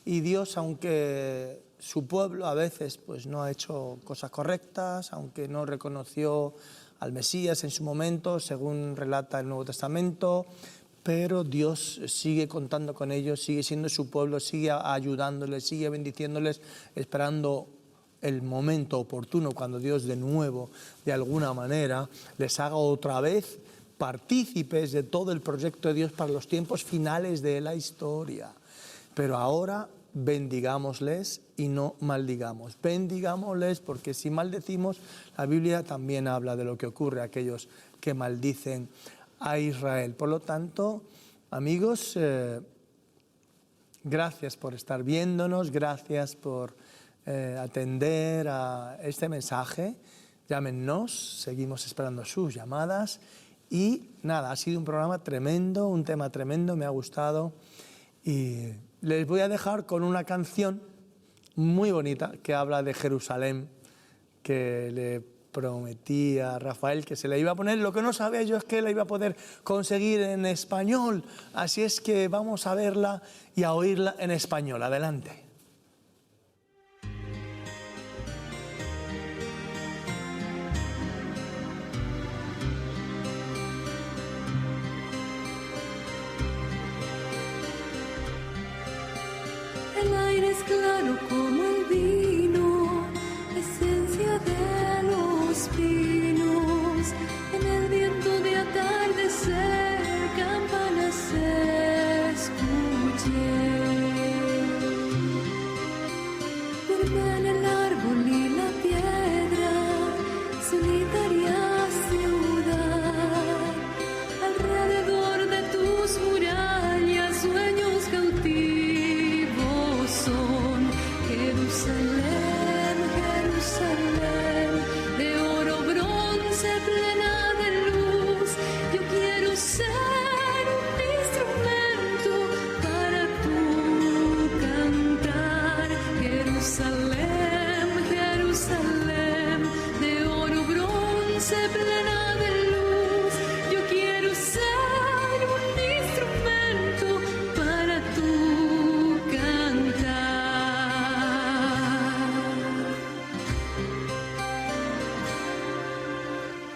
y Dios, aunque su pueblo a veces pues, no ha hecho cosas correctas, aunque no reconoció al Mesías en su momento, según relata el Nuevo Testamento, pero Dios sigue contando con ellos, sigue siendo su pueblo, sigue ayudándoles, sigue bendiciéndoles, esperando el momento oportuno cuando Dios de nuevo, de alguna manera, les haga otra vez partícipes de todo el proyecto de Dios para los tiempos finales de la historia. Pero ahora bendigámosles y no maldigamos. Bendigámosles porque si maldecimos, la Biblia también habla de lo que ocurre a aquellos que maldicen a Israel. Por lo tanto, amigos, gracias por estar viéndonos, gracias por atender a este mensaje. Llámenos, seguimos esperando sus llamadas. Y nada, ha sido un programa tremendo, un tema tremendo, me ha gustado. Y les voy a dejar con una canción muy bonita que habla de Jerusalén, que le prometí a Rafael que se la iba a poner. Lo que no sabía yo es que la iba a poder conseguir en español. Así es que vamos a verla y a oírla en español. Adelante. El aire es claro como el vino, esencia de los pinos. En el viento de atardecer, campanas escuché. Duerme en el árbol y la piedra, solitaria ciudad. Alrededor de tus murallas, sueños cautivos son. Jerusalén, Jerusalén, de oro, bronce, plena de luz. Yo quiero ser un instrumento para tu cantar. Jerusalén, Jerusalén, de oro, bronce, plena de luz. Yo quiero ser un instrumento para tu cantar.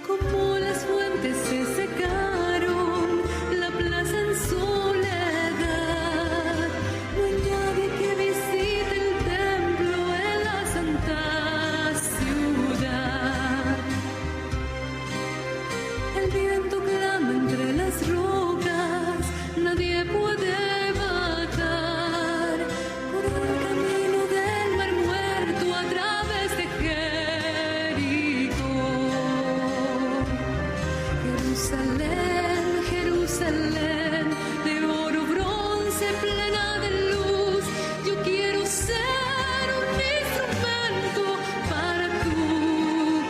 Como las fuentes se secaron, la plaza en soledad. No hay nadie que visite el templo en la santa ciudad. El viento clama entre las rocas, nadie puede bajar por el camino del mar muerto a través de Jericó. Jerusalén, Jerusalén, de oro, bronce, plena de luz. Yo quiero ser un instrumento para tu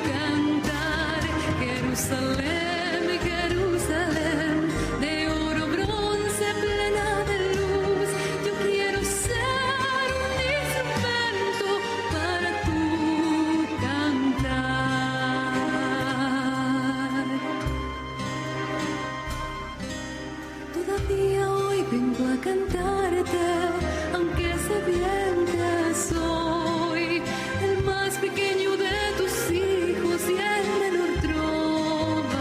cantar. Jerusalén, Jerusalén, de oro, bronce, plena de luz. Yo quiero ser un instrumento para tu cantar. Todavía hoy vengo a cantarte, aunque sé bien que soy el más pequeño de tus hijos y el menor trovador.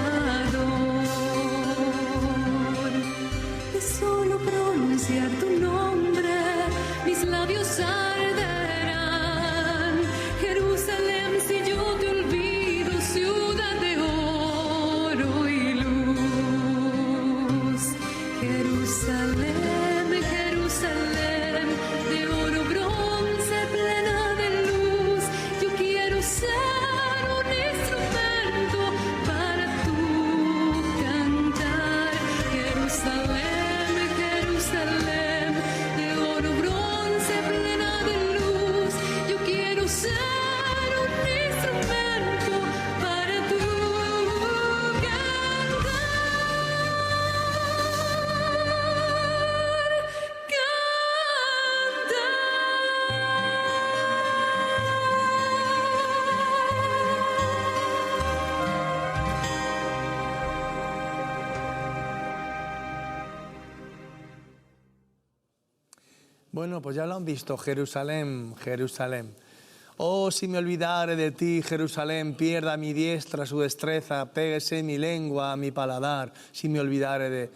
De solo pronunciar tu nombre, mis labios arderán. Jerusalén, si yo te olvido, ciudad de oro y luz. Jerusalén, Jerusalén, de oro, bronce, plena de luz. Yo quiero ser un instrumento para tu cantar. Jerusalén, Jerusalén, de oro, bronce, plena de luz. Yo quiero ser un instrumento para tu Bueno, pues ya lo han visto, Jerusalén, Jerusalén. Oh, si me olvidare de ti, Jerusalén, pierda mi diestra su destreza, péguese mi lengua a mi paladar, si me olvidare de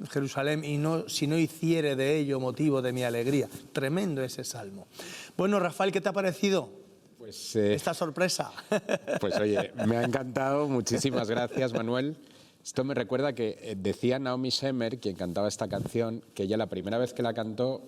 Jerusalén y no, si no hiciere de ello motivo de mi alegría. Tremendo ese salmo. Bueno, Rafael, ¿qué te ha parecido Pues, esta sorpresa? pues oye, me ha encantado. Muchísimas gracias, Manuel. Esto me recuerda que decía Naomi Shemer, quien cantaba esta canción, que ella la primera vez que la cantó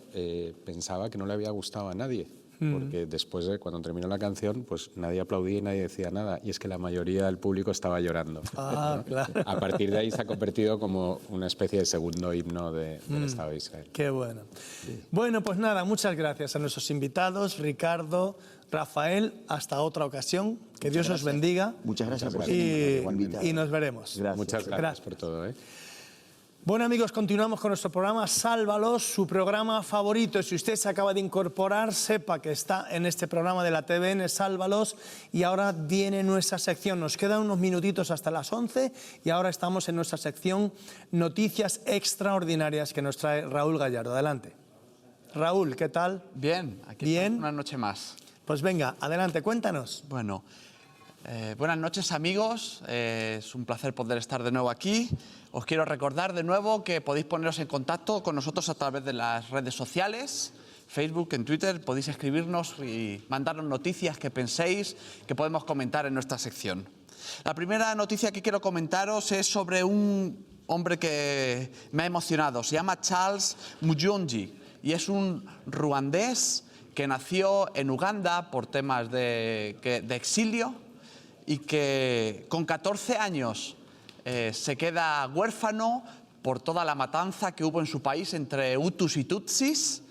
pensaba que no le había gustado a nadie. Porque después de cuando terminó la canción, pues nadie aplaudía y nadie decía nada. Y es que la mayoría del público estaba llorando. Ah, ¿no? claro. A partir de ahí se ha convertido como una especie de segundo himno del Estado de Israel. Qué bueno. Sí. Bueno, pues nada, muchas gracias a nuestros invitados, Ricardo, Rafael. Hasta otra ocasión. Que Dios os bendiga. Muchas gracias por y nos veremos. Gracias. Muchas gracias por todo. Bueno amigos, continuamos con nuestro programa Sálvalos, su programa favorito. Si usted se acaba de incorporar, sepa que está en este programa de la TVN Sálvalos y ahora viene nuestra sección. Nos quedan unos minutitos hasta las 11 y ahora estamos en nuestra sección Noticias Extraordinarias que nos trae Raúl Gallardo. Adelante. Raúl, ¿qué tal? Bien, aquí Bien. estamos una noche más. Pues venga, adelante, cuéntanos. Bueno, buenas noches amigos, es un placer poder estar de nuevo aquí. Os quiero recordar de nuevo que podéis poneros en contacto con nosotros a través de las redes sociales, Facebook, en Twitter, podéis escribirnos y mandarnos noticias que penséis que podemos comentar en nuestra sección. La primera noticia que quiero comentaros es sobre un hombre que me ha emocionado, se llama Charles Muyonji y es un ruandés que nació en Uganda por temas de exilio y que con 14 años se queda huérfano por toda la matanza que hubo en su país entre Hutus y Tutsis,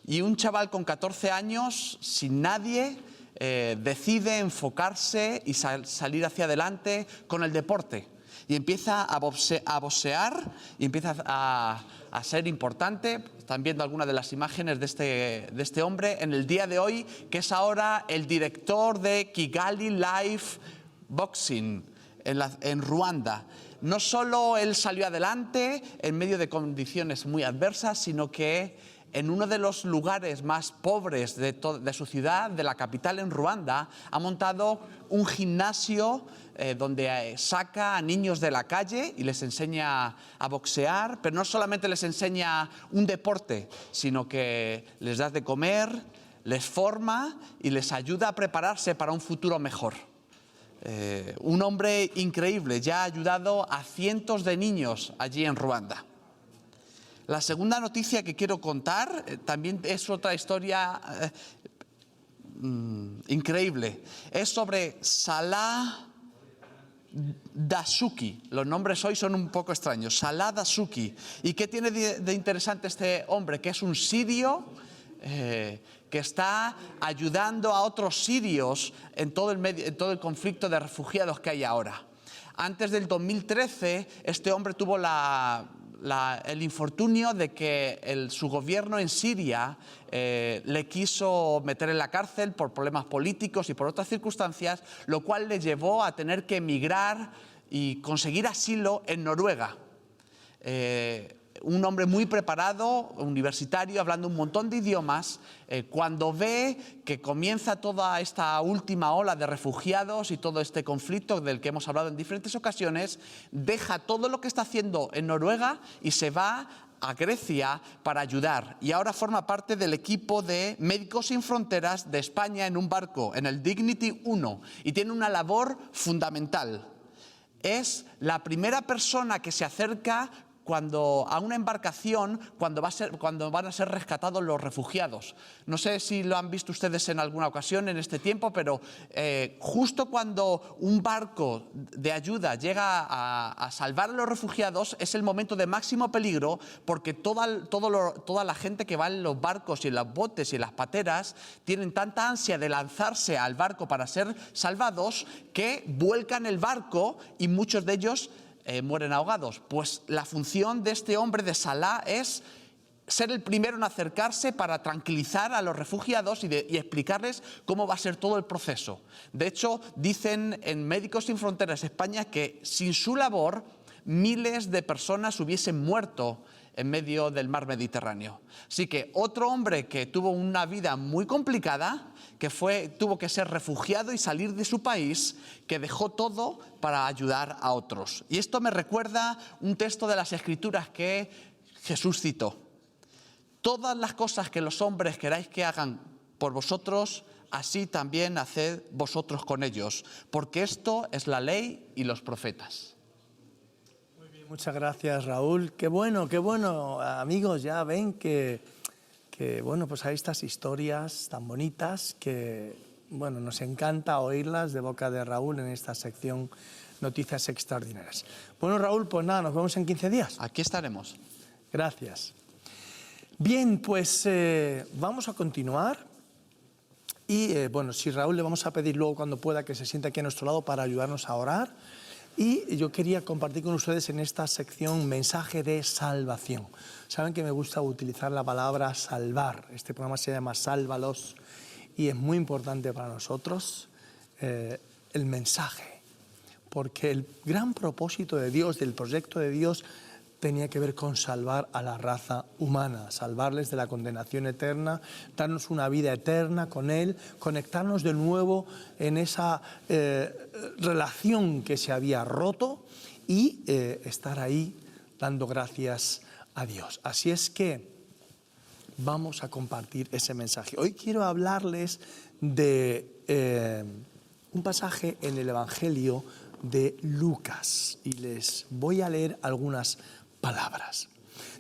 y un chaval con 14 años, sin nadie, decide enfocarse y salir hacia adelante con el deporte. Y empieza a boxear y empieza a ser importante. Están viendo algunas de las imágenes de este hombre en el día de hoy, que es ahora el director de Kigali Life Boxing en Ruanda. No solo él salió adelante en medio de condiciones muy adversas, sino que en uno de los lugares más pobres de su ciudad, de la capital en Ruanda, ha montado un gimnasio donde saca a niños de la calle y les enseña a boxear, pero no solamente les enseña un deporte, sino que les da de comer, les forma y les ayuda a prepararse para un futuro mejor. Un hombre increíble, ya ha ayudado a cientos de niños allí en Ruanda. La segunda noticia que quiero contar también es otra historia increíble. Es sobre Salah Dasuki. Los nombres hoy son un poco extraños. Salah Dasuki. ¿Y qué tiene de interesante este hombre? Que es un sirio que está ayudando a otros sirios en todo el conflicto de refugiados que hay ahora. Antes del 2013, este hombre tuvo el infortunio de que su gobierno en Siria le quiso meter en la cárcel por problemas políticos y por otras circunstancias, lo cual le llevó a tener que emigrar y conseguir asilo en Noruega. Un hombre muy preparado, universitario, hablando un montón de idiomas, cuando ve que comienza toda esta última ola de refugiados y todo este conflicto del que hemos hablado en diferentes ocasiones, deja todo lo que está haciendo en Noruega y se va a Grecia para ayudar. Y ahora forma parte del equipo de Médicos Sin Fronteras de España en un barco, en el Dignity 1, y tiene una labor fundamental. Es la primera persona que se acerca a una embarcación cuando van a ser rescatados los refugiados. No sé si lo han visto ustedes en alguna ocasión en este tiempo, pero justo cuando un barco de ayuda llega a salvar a los refugiados es el momento de máximo peligro, porque toda la gente que va en los barcos y en los botes y en las pateras tienen tanta ansia de lanzarse al barco para ser salvados que vuelcan el barco y muchos de ellos mueren ahogados. Pues la función de este hombre, de Salah, es ser el primero en acercarse para tranquilizar a los refugiados y explicarles cómo va a ser todo el proceso. De hecho, dicen en Médicos Sin Fronteras España que sin su labor miles de personas hubiesen muerto en medio del mar Mediterráneo. Así que otro hombre que tuvo una vida muy complicada, que tuvo que ser refugiado y salir de su país, que dejó todo para ayudar a otros. Y esto me recuerda un texto de las Escrituras que Jesús citó. Todas las cosas que los hombres queráis que hagan por vosotros, así también haced vosotros con ellos, porque esto es la ley y los profetas. Muchas gracias, Raúl. Qué bueno, amigos, ya ven que bueno, pues hay estas historias tan bonitas que, bueno, nos encanta oírlas de boca de Raúl en esta sección Noticias Extraordinarias. Bueno, Raúl, pues nada, nos vemos en 15 días. Aquí estaremos. Gracias. Bien, pues vamos a continuar. Y bueno, si Raúl le vamos a pedir luego cuando pueda que se siente aquí a nuestro lado para ayudarnos a orar. Y yo quería compartir con ustedes en esta sección mensaje de salvación. Saben que me gusta utilizar la palabra salvar. Este programa se llama Sálvalos y es muy importante para nosotros el mensaje. Porque el gran propósito de Dios, del proyecto de Dios, tenía que ver con salvar a la raza humana, salvarles de la condenación eterna, darnos una vida eterna con Él, conectarnos de nuevo en esa relación que se había roto y estar ahí dando gracias a Dios. Así es que vamos a compartir ese mensaje. Hoy quiero hablarles de un pasaje en el Evangelio de Lucas y les voy a leer algunas palabras.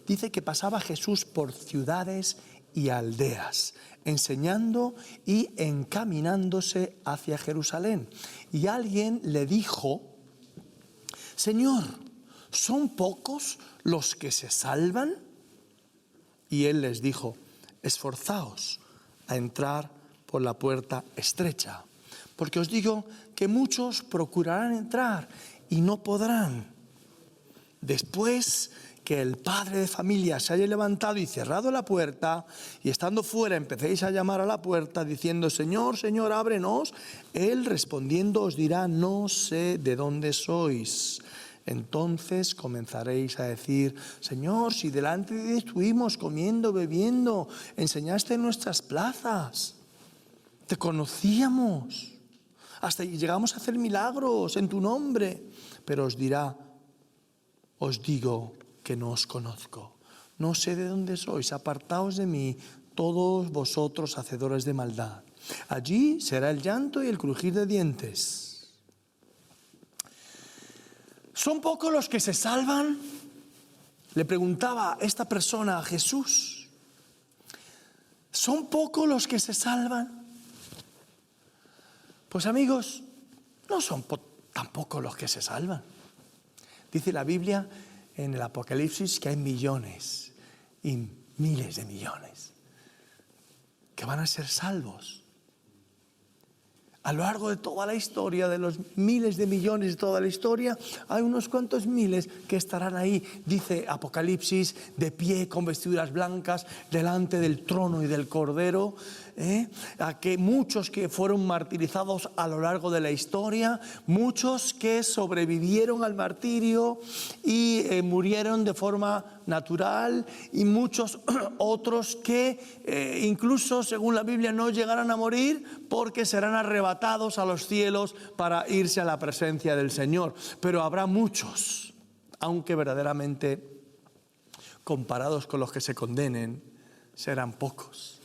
Dice que pasaba Jesús por ciudades y aldeas, enseñando y encaminándose hacia Jerusalén. Y alguien le dijo: Señor, ¿son pocos los que se salvan? Y él les dijo: esforzaos a entrar por la puerta estrecha, porque os digo que muchos procurarán entrar y no podrán. Después que el padre de familia se haya levantado y cerrado la puerta, y estando fuera empecéis a llamar a la puerta diciendo: Señor, Señor, ábrenos, él respondiendo os dirá: no sé de dónde sois. Entonces comenzaréis a decir: Señor, si delante de ti estuvimos comiendo, bebiendo, enseñaste en nuestras plazas, te conocíamos, hasta llegamos a hacer milagros en tu nombre. Pero os dirá: os digo que no os conozco, no sé de dónde sois, apartaos de mí, todos vosotros hacedores de maldad. Allí será el llanto y el crujir de dientes. ¿Son pocos los que se salvan?, le preguntaba esta persona a Jesús. ¿Son pocos los que se salvan? Pues amigos, no son tampoco los que se salvan. Dice la Biblia en el Apocalipsis que hay millones y miles de millones que van a ser salvos. A lo largo de toda la historia, de los miles de millones de toda la historia, hay unos cuantos miles que estarán ahí, dice Apocalipsis, de pie con vestiduras blancas delante del trono y del Cordero. A que muchos que fueron martirizados a lo largo de la historia, muchos que sobrevivieron al martirio y murieron de forma natural, y muchos otros que incluso según la Biblia no llegarán a morir porque serán arrebatados a los cielos para irse a la presencia del Señor. Pero habrá muchos, aunque verdaderamente comparados con los que se condenen serán pocos.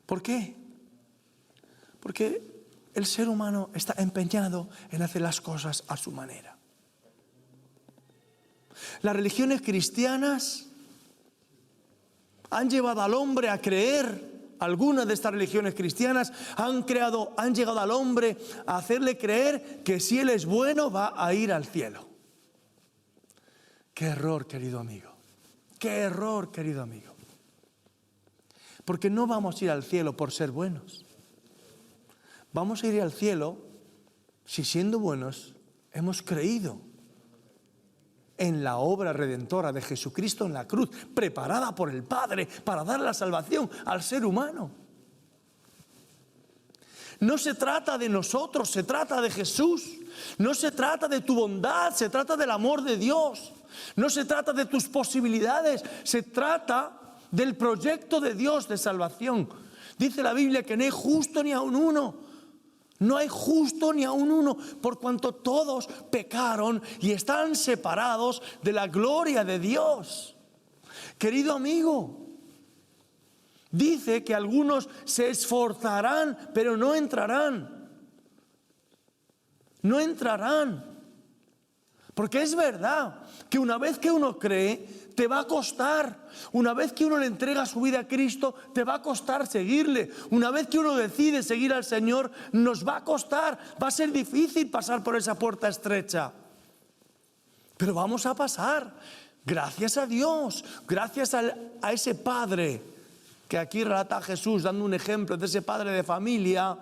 ¿Por qué? Porque el ser humano está empeñado en hacer las cosas a su manera. Las religiones cristianas han llevado al hombre a creer, algunas de estas religiones cristianas han llegado al hombre a hacerle creer que si él es bueno va a ir al cielo. ¡Qué error, querido amigo! ¡Qué error, querido amigo! Porque no vamos a ir al cielo por ser buenos. Vamos a ir al cielo si, siendo buenos, hemos creído en la obra redentora de Jesucristo en la cruz, preparada por el Padre para dar la salvación al ser humano. No se trata de nosotros, se trata de Jesús. No se trata de tu bondad, se trata del amor de Dios. No se trata de tus posibilidades, se trata del proyecto de Dios de salvación. Dice la Biblia que no hay justo ni aun uno. No hay justo ni aun uno, por cuanto todos pecaron y están separados de la gloria de Dios. Querido amigo, dice que algunos se esforzarán, pero no entrarán. No entrarán. Porque es verdad que una vez que uno cree, te va a costar. Una vez que uno le entrega su vida a Cristo, te va a costar seguirle. Una vez que uno decide seguir al Señor, nos va a costar. Va a ser difícil pasar por esa puerta estrecha. Pero vamos a pasar. Gracias a Dios. Gracias a ese Padre que aquí relata a Jesús, dando un ejemplo de ese padre de familia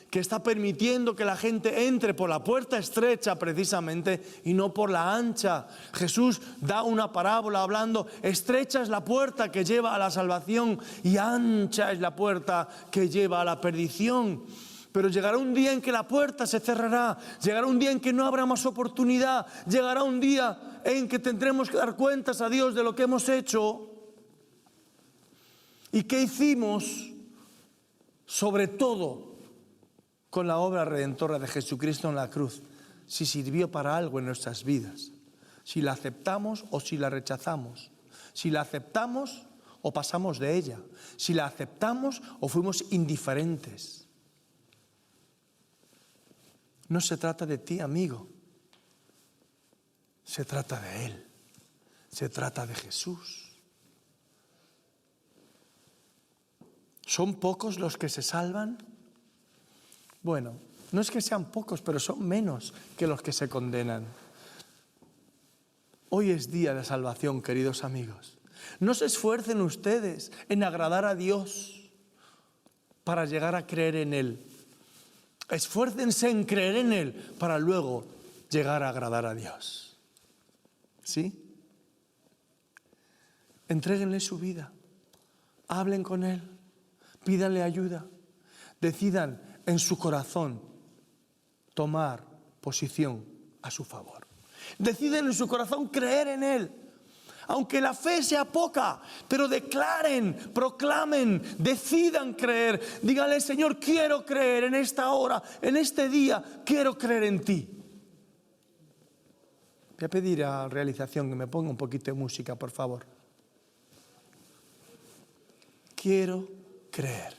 que está permitiendo que la gente entre por la puerta estrecha precisamente y no por la ancha. Jesús da una parábola hablando, estrecha es la puerta que lleva a la salvación y ancha es la puerta que lleva a la perdición. Pero llegará un día en que la puerta se cerrará, llegará un día en que no habrá más oportunidad, llegará un día en que tendremos que dar cuentas a Dios de lo que hemos hecho y qué hicimos, sobre todo con la obra redentora de Jesucristo en la cruz, si sirvió para algo en nuestras vidas, si la aceptamos o si la rechazamos, si la aceptamos o pasamos de ella, si la aceptamos o fuimos indiferentes. No se trata de ti, amigo, se trata de Él, se trata de Jesús. ¿Son pocos los que se salvan? Bueno, no es que sean pocos, pero son menos que los que se condenan. Hoy es día de salvación, queridos amigos. No se esfuercen ustedes en agradar a Dios para llegar a creer en Él. Esfuércense en creer en Él para luego llegar a agradar a Dios. ¿Sí? Entréguenle su vida, hablen con Él, pídanle ayuda, decidan en su corazón tomar posición a su favor. Deciden en su corazón creer en Él. Aunque la fe sea poca, pero declaren, proclamen, decidan creer. Díganle, Señor, quiero creer en esta hora, en este día, quiero creer en ti. Voy a pedir a realización que me ponga un poquito de música, por favor. Quiero creer.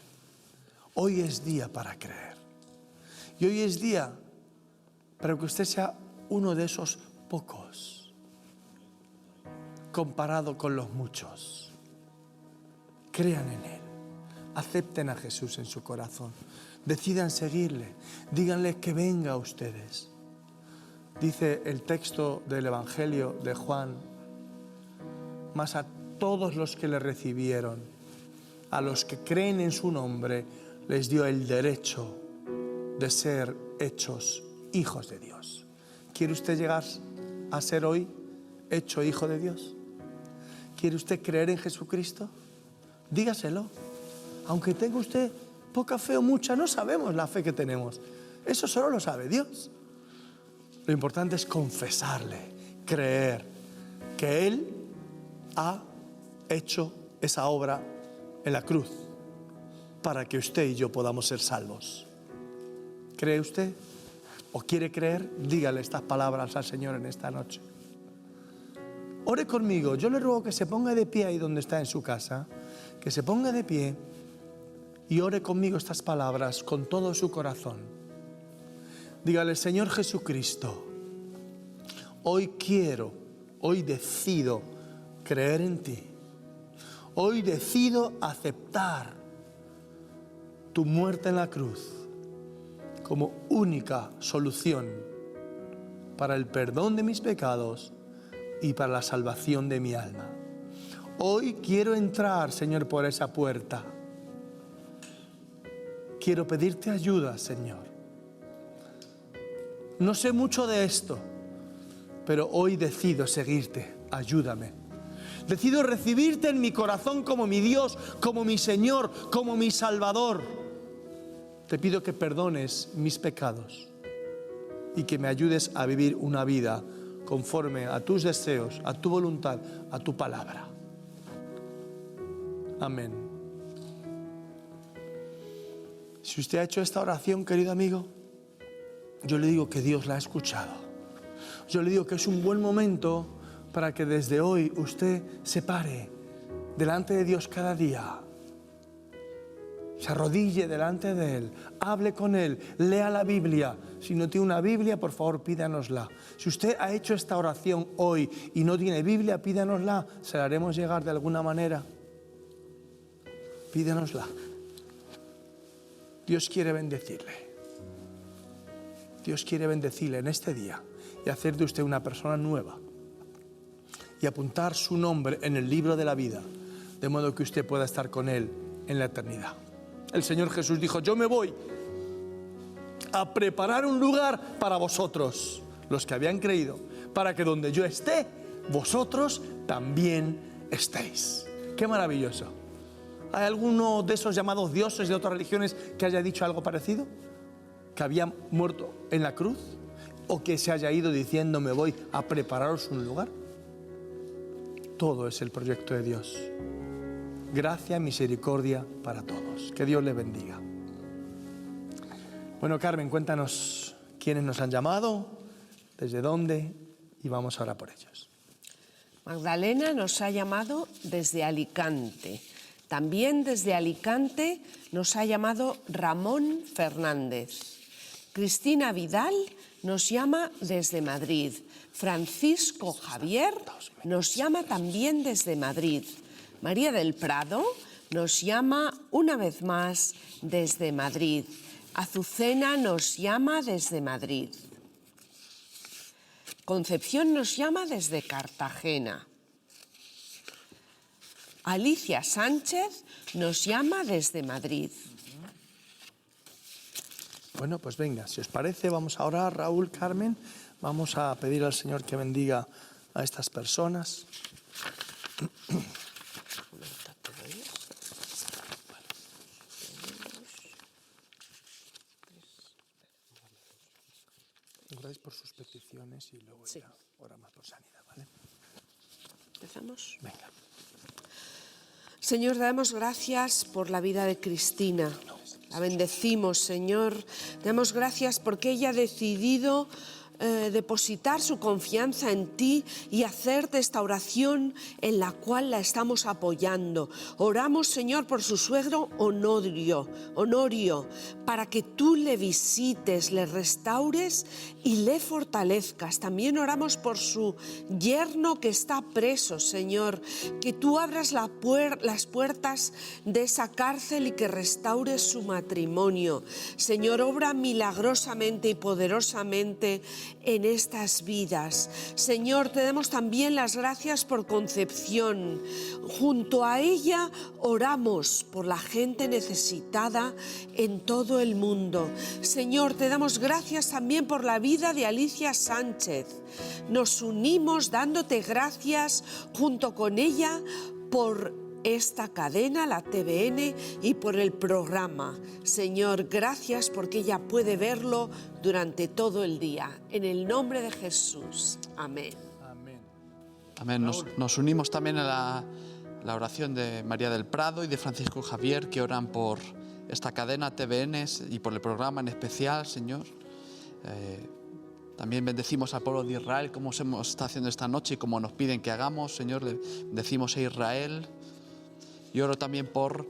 Hoy es día para creer. Y hoy es día para que usted sea uno de esos pocos comparado con los muchos. Crean en Él, acepten a Jesús en su corazón, decidan seguirle, díganle que venga a ustedes. Dice el texto del Evangelio de Juan, mas a todos los que le recibieron, a los que creen en su nombre, les dio el derecho de ser hechos hijos de Dios. ¿Quiere usted llegar a ser hoy hecho hijo de Dios? ¿Quiere usted creer en Jesucristo? Dígaselo. Aunque tenga usted poca fe o mucha, no sabemos la fe que tenemos. Eso solo lo sabe Dios. Lo importante es confesarle, creer que Él ha hecho esa obra en la cruz para que usted y yo podamos ser salvos. ¿Cree usted? ¿O quiere creer? Dígale estas palabras al Señor en esta noche. Ore conmigo, yo le ruego que se ponga de pie ahí donde está en su casa, que se ponga de pie y ore conmigo estas palabras con todo su corazón. Dígale, Señor Jesucristo, hoy decido creer en ti. Hoy decido aceptar tu muerte en la cruz como única solución para el perdón de mis pecados y para la salvación de mi alma. Hoy quiero entrar, Señor, por esa puerta. Quiero pedirte ayuda, Señor. No sé mucho de esto, pero hoy decido seguirte. Ayúdame. Decido recibirte en mi corazón como mi Dios, como mi Señor, como mi Salvador. Te pido que perdones mis pecados y que me ayudes a vivir una vida conforme a tus deseos, a tu voluntad, a tu palabra. Amén. Si usted ha hecho esta oración, querido amigo, yo le digo que Dios la ha escuchado. Yo le digo que es un buen momento para que desde hoy usted se pare delante de Dios cada día. Se arrodille delante de Él, hable con Él, lea la Biblia. Si no tiene una Biblia, por favor, pídanosla. Si usted ha hecho esta oración hoy y no tiene Biblia, pídanosla. Se la haremos llegar de alguna manera. Pídanosla. Dios quiere bendecirle. Dios quiere bendecirle en este día y hacer de usted una persona nueva. Y apuntar su nombre en el libro de la vida, de modo que usted pueda estar con Él en la eternidad. El Señor Jesús dijo, yo me voy, a preparar un lugar para vosotros, los que habían creído, para que donde yo esté, vosotros también estéis. ¡Qué maravilloso! ¿Hay alguno de esos llamados dioses de otras religiones que haya dicho algo parecido? ¿Que había muerto en la cruz? ¿O que se haya ido diciendo me voy a prepararos un lugar? Todo es el proyecto de Dios. Gracia y misericordia para todos. Que Dios les bendiga. Bueno, Carmen, cuéntanos quiénes nos han llamado, desde dónde, y vamos ahora por ellos. Magdalena nos ha llamado desde Alicante. También desde Alicante nos ha llamado Ramón Fernández. Cristina Vidal nos llama desde Madrid. Francisco Javier nos llama también desde Madrid. María del Prado nos llama una vez más desde Madrid. Azucena nos llama desde Madrid. Concepción nos llama desde Cartagena. Alicia Sánchez nos llama desde Madrid. Bueno, pues venga, si os parece, vamos a orar, Raúl, Carmen. Vamos a pedir al Señor que bendiga a estas personas. Gracias por sus peticiones y luego ya oramos por sanidad, ¿vale? ¿Empezamos? Venga. Señor, damos gracias por la vida de Cristina. La bendecimos, Señor. Damos gracias porque ella ha decidido depositar su confianza en ti y hacer de esta oración en la cual la estamos apoyando. Oramos, Señor, por su suegro Honorio, para que tú le visites, le restaures y le fortalezcas. También oramos por su yerno que está preso, Señor, que tú abras las puertas de esa cárcel y que restaures su matrimonio. Señor, obra milagrosamente y poderosamente en estas vidas. Señor, te damos también las gracias por Concepción. Junto a ella oramos por la gente necesitada en todo el mundo. Señor, te damos gracias también por la vida de Alicia Sánchez. Nos unimos dándote gracias junto con ella por esta cadena, la TVN, y por el programa. Señor, gracias porque ella puede verlo durante todo el día. En el nombre de Jesús. Amén. Amén. Nos unimos también a la oración de María del Prado y de Francisco Javier, que oran por esta cadena TVN y por el programa en especial, Señor. También bendecimos al pueblo de Israel, como hemos estado haciendo esta noche y como nos piden que hagamos, Señor. Le bendecimos a Israel. Y oro también por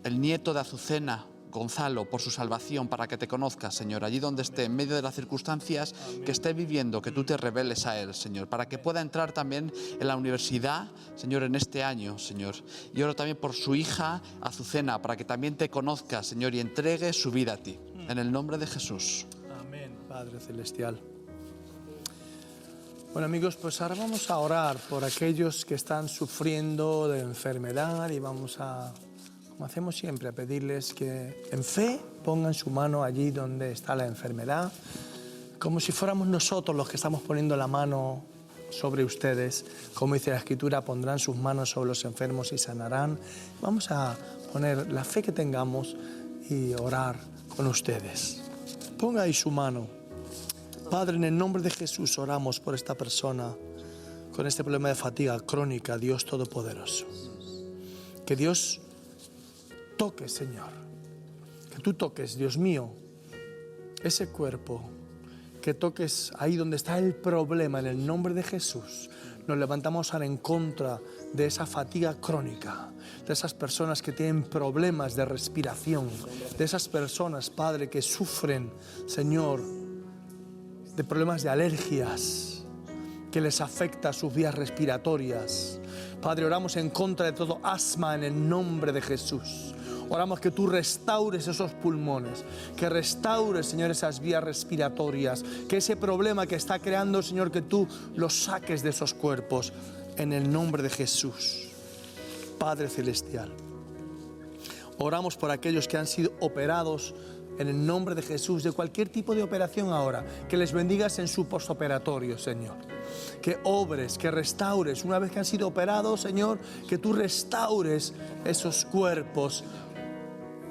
el nieto de Azucena, Gonzalo, por su salvación, para que te conozcas, Señor, allí donde esté, en medio de las circunstancias que esté viviendo, que tú te reveles a él, Señor, para que pueda entrar también en la universidad, Señor, en este año, Señor. Y oro también por su hija Azucena, para que también te conozca, Señor, y entregue su vida a ti, en el nombre de Jesús. Amén, Padre Celestial. Bueno, amigos, pues ahora vamos a orar por aquellos que están sufriendo de enfermedad y vamos a, como hacemos siempre, a pedirles que en fe pongan su mano allí donde está la enfermedad, como si fuéramos nosotros los que estamos poniendo la mano sobre ustedes. Como dice la Escritura, pondrán sus manos sobre los enfermos y sanarán. Vamos a poner la fe que tengamos y orar con ustedes. Ponga ahí su mano. Padre, en el nombre de Jesús oramos por esta persona con este problema de fatiga crónica, Dios Todopoderoso. Que Dios toque, Señor. Que tú toques, Dios mío, ese cuerpo. Que toques ahí donde está el problema, en el nombre de Jesús. Nos levantamos ahora en contra de esa fatiga crónica, de esas personas que tienen problemas de respiración, de esas personas, Padre, que sufren, Señor, de problemas de alergias, que les afecta sus vías respiratorias. Padre, oramos en contra de todo asma en el nombre de Jesús. Oramos que tú restaures esos pulmones, que restaures, Señor, esas vías respiratorias, que ese problema que está creando, Señor, que tú lo saques de esos cuerpos en el nombre de Jesús. Padre Celestial, oramos por aquellos que han sido operados en el nombre de Jesús, de cualquier tipo de operación ahora, que les bendigas en su postoperatorio, Señor. Que obres, que restaures, una vez que han sido operados, Señor, que tú restaures esos cuerpos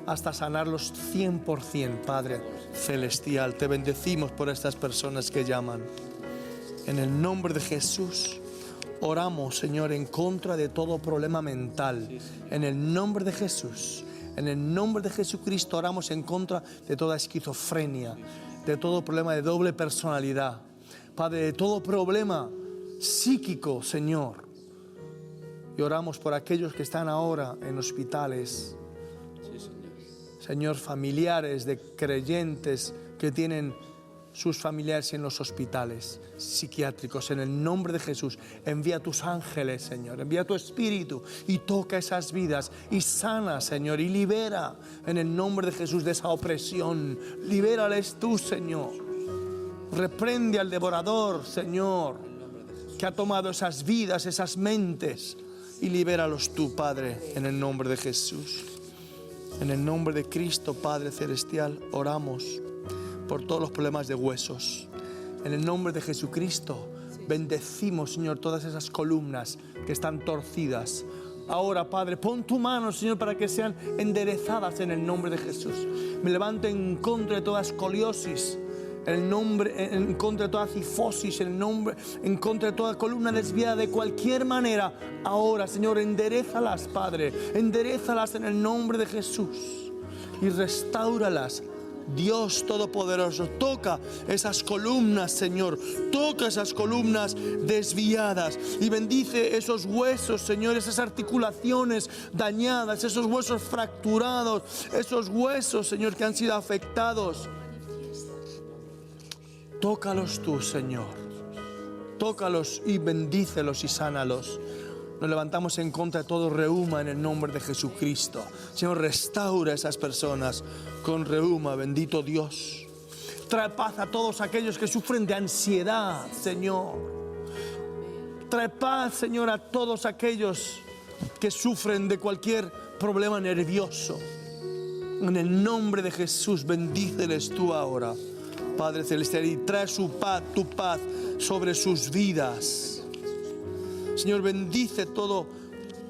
hasta sanarlos 100%, Padre Celestial. Te bendecimos por estas personas que llaman. En el nombre de Jesús, oramos, Señor, en contra de todo problema mental. En el nombre de Jesús. En el nombre de Jesucristo oramos en contra de toda esquizofrenia, de todo problema de doble personalidad, Padre, de todo problema psíquico, Señor. Y oramos por aquellos que están ahora en hospitales, Señor, familiares de creyentes que tienen sus familiares en los hospitales psiquiátricos. En el nombre de Jesús, envía tus ángeles, Señor, envía tu Espíritu y toca esas vidas y sana, Señor, y libera en el nombre de Jesús de esa opresión. Libérales tú, Señor. Reprende al devorador, Señor, que ha tomado esas vidas, esas mentes, y libéralos tú, Padre, en el nombre de Jesús. En el nombre de Cristo, Padre Celestial, oramos por todos los problemas de huesos. En el nombre de Jesucristo, bendecimos, Señor, todas esas columnas que están torcidas. Ahora, Padre, pon tu mano, Señor, para que sean enderezadas en el nombre de Jesús. Me levanto en contra de toda escoliosis, en contra de toda cifosis, en contra de toda columna desviada de cualquier manera. Ahora, Señor, enderézalas, Padre, enderézalas en el nombre de Jesús y restáuralas. Dios Todopoderoso, toca esas columnas, Señor, toca esas columnas desviadas y bendice esos huesos, Señor, esas articulaciones dañadas, esos huesos fracturados, esos huesos, Señor, que han sido afectados. Tócalos tú, Señor, tócalos y bendícelos y sánalos. Nos levantamos en contra de todo reuma en el nombre de Jesucristo. Señor, restaura a esas personas con reuma, bendito Dios. Trae paz a todos aquellos que sufren de ansiedad, Señor. Trae paz, Señor, a todos aquellos que sufren de cualquier problema nervioso. En el nombre de Jesús, bendíceles tú ahora, Padre Celestial, y trae su paz, tu paz sobre sus vidas. Señor, bendice todo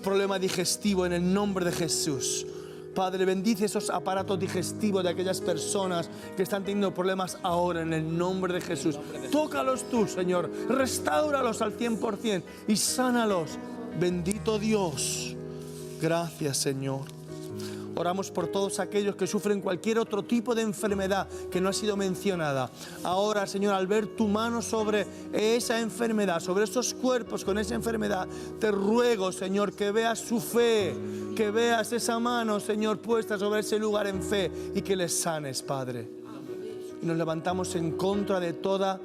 problema digestivo en el nombre de Jesús. Padre, bendice esos aparatos digestivos de aquellas personas que están teniendo problemas ahora en el nombre de Jesús. Tócalos tú, Señor, restáuralos al 100% y sánalos. Bendito Dios. Gracias, Señor. Oramos por todos aquellos que sufren cualquier otro tipo de enfermedad que no ha sido mencionada. Ahora, Señor, al ver tu mano sobre esa enfermedad, sobre esos cuerpos con esa enfermedad, te ruego, Señor, que veas su fe, que veas esa mano, Señor, puesta sobre ese lugar en fe y que les sanes, Padre. Y nos levantamos en contra de toda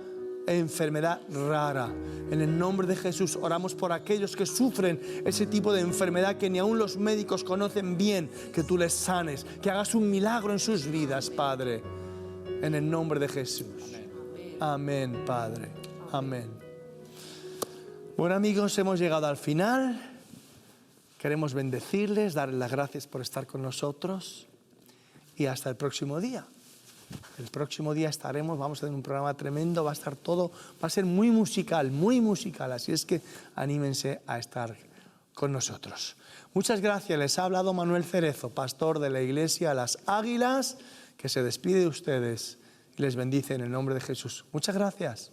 enfermedad rara. En el nombre de Jesús oramos por aquellos que sufren ese tipo de enfermedad que ni aun los médicos conocen bien, que tú les sanes, que hagas un milagro en sus vidas, Padre, en el nombre de Jesús. Amén, Padre. Amén. Bueno, amigos, hemos llegado al final. Queremos bendecirles, darles las gracias por estar con nosotros y hasta el próximo día. El próximo día vamos a tener un programa tremendo, va a ser muy musical, así es que anímense a estar con nosotros. Muchas gracias, les ha hablado Manuel Cerezo, pastor de la Iglesia Las Águilas, que se despide de ustedes y les bendice en el nombre de Jesús. Muchas gracias.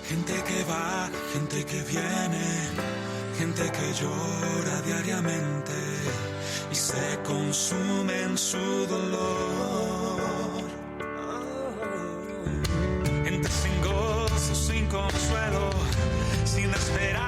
Gente que va, gente que viene, gente que llora diariamente y se consume en su dolor. Gente sin gozo, sin consuelo, sin esperanza.